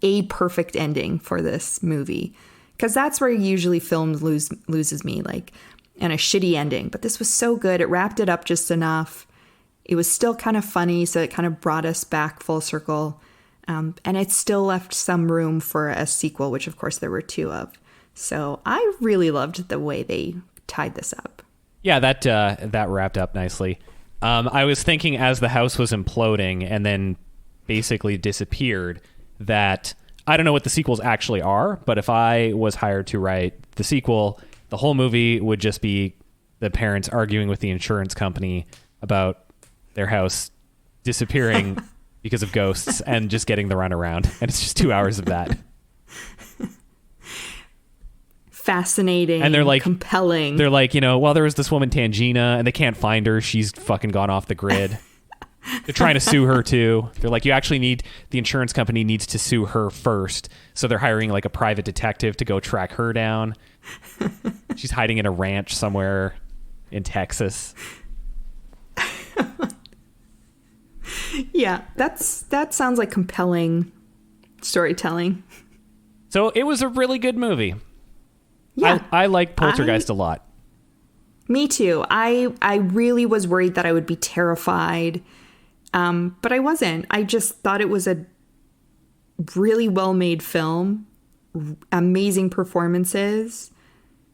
a perfect ending for this movie. Because that's where usually films loses me, like, and a shitty ending. But this was so good. It wrapped it up just enough. It was still kind of funny, so it kind of brought us back full circle. And it still left some room for a sequel, which of course there were 2 of. So I really loved the way they tied this up. Yeah, that wrapped up nicely. I was thinking as the house was imploding and then basically disappeared that I don't know what the sequels actually are, but if I was hired to write the sequel, the whole movie would just be the parents arguing with the insurance company about their house disappearing because of ghosts and just getting the runaround. And it's just 2 hours of that. Fascinating, and they're like compelling. They're like, well, there was this woman Tangina and they can't find her. She's fucking gone off the grid. They're trying to sue her too. They're like, the insurance company needs to sue her first. So they're hiring like a private detective to go track her down. She's hiding in a ranch somewhere in Texas. Yeah, that sounds like compelling storytelling. So it was a really good movie. Yeah, I like Poltergeist a lot. Me too. I really was worried that I would be terrified, but I wasn't. I just thought it was a really well-made film, amazing performances.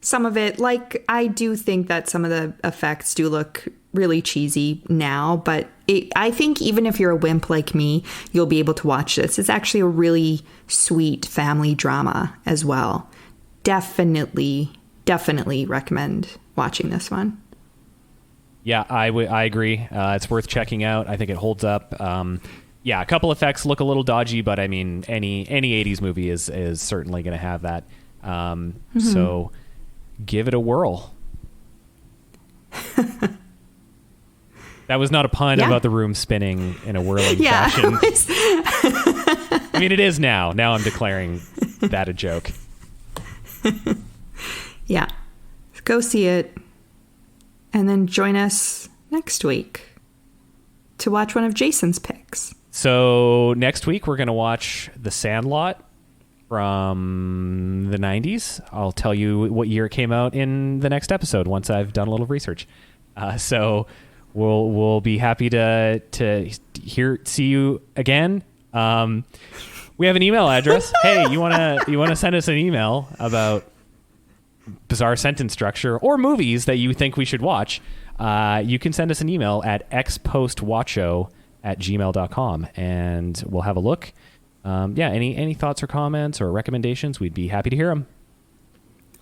Some of it, like, I do think that some of the effects do look really cheesy now, but I think even if you're a wimp like me, you'll be able to watch this. It's actually a really sweet family drama as well. Definitely recommend watching this one. Yeah, I agree. It's worth checking out. I think it holds up. Yeah, a couple effects look a little dodgy, but I mean, any 80s movie is certainly going to have that. So give it a whirl. That was not a pun about the room spinning in a whirling fashion. I mean, it is now. Now I'm declaring that a joke. Yeah. Go see it. And then join us next week to watch one of Jason's picks. So next week, we're going to watch The Sandlot from the 90s. I'll tell you what year it came out in the next episode once I've done a little research. So we'll be happy to see you again. We have an email address. Hey, you wanna send us an email about bizarre sentence structure or movies that you think we should watch? You can send us an email at xpostwatcho@gmail.com and we'll have a look. Any thoughts or comments or recommendations, we'd be happy to hear them.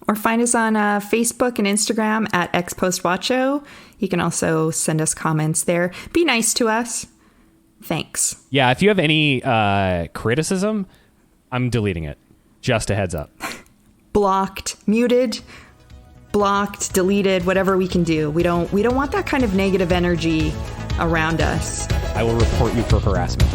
Or find us on Facebook and Instagram at xpostwatcho. You can also send us comments there. Be nice to us. Thanks. Yeah, if you have any criticism, I'm deleting it. Just a heads up. Blocked, muted, blocked, deleted, whatever we can do. We don't want that kind of negative energy around us. I will report you for harassment.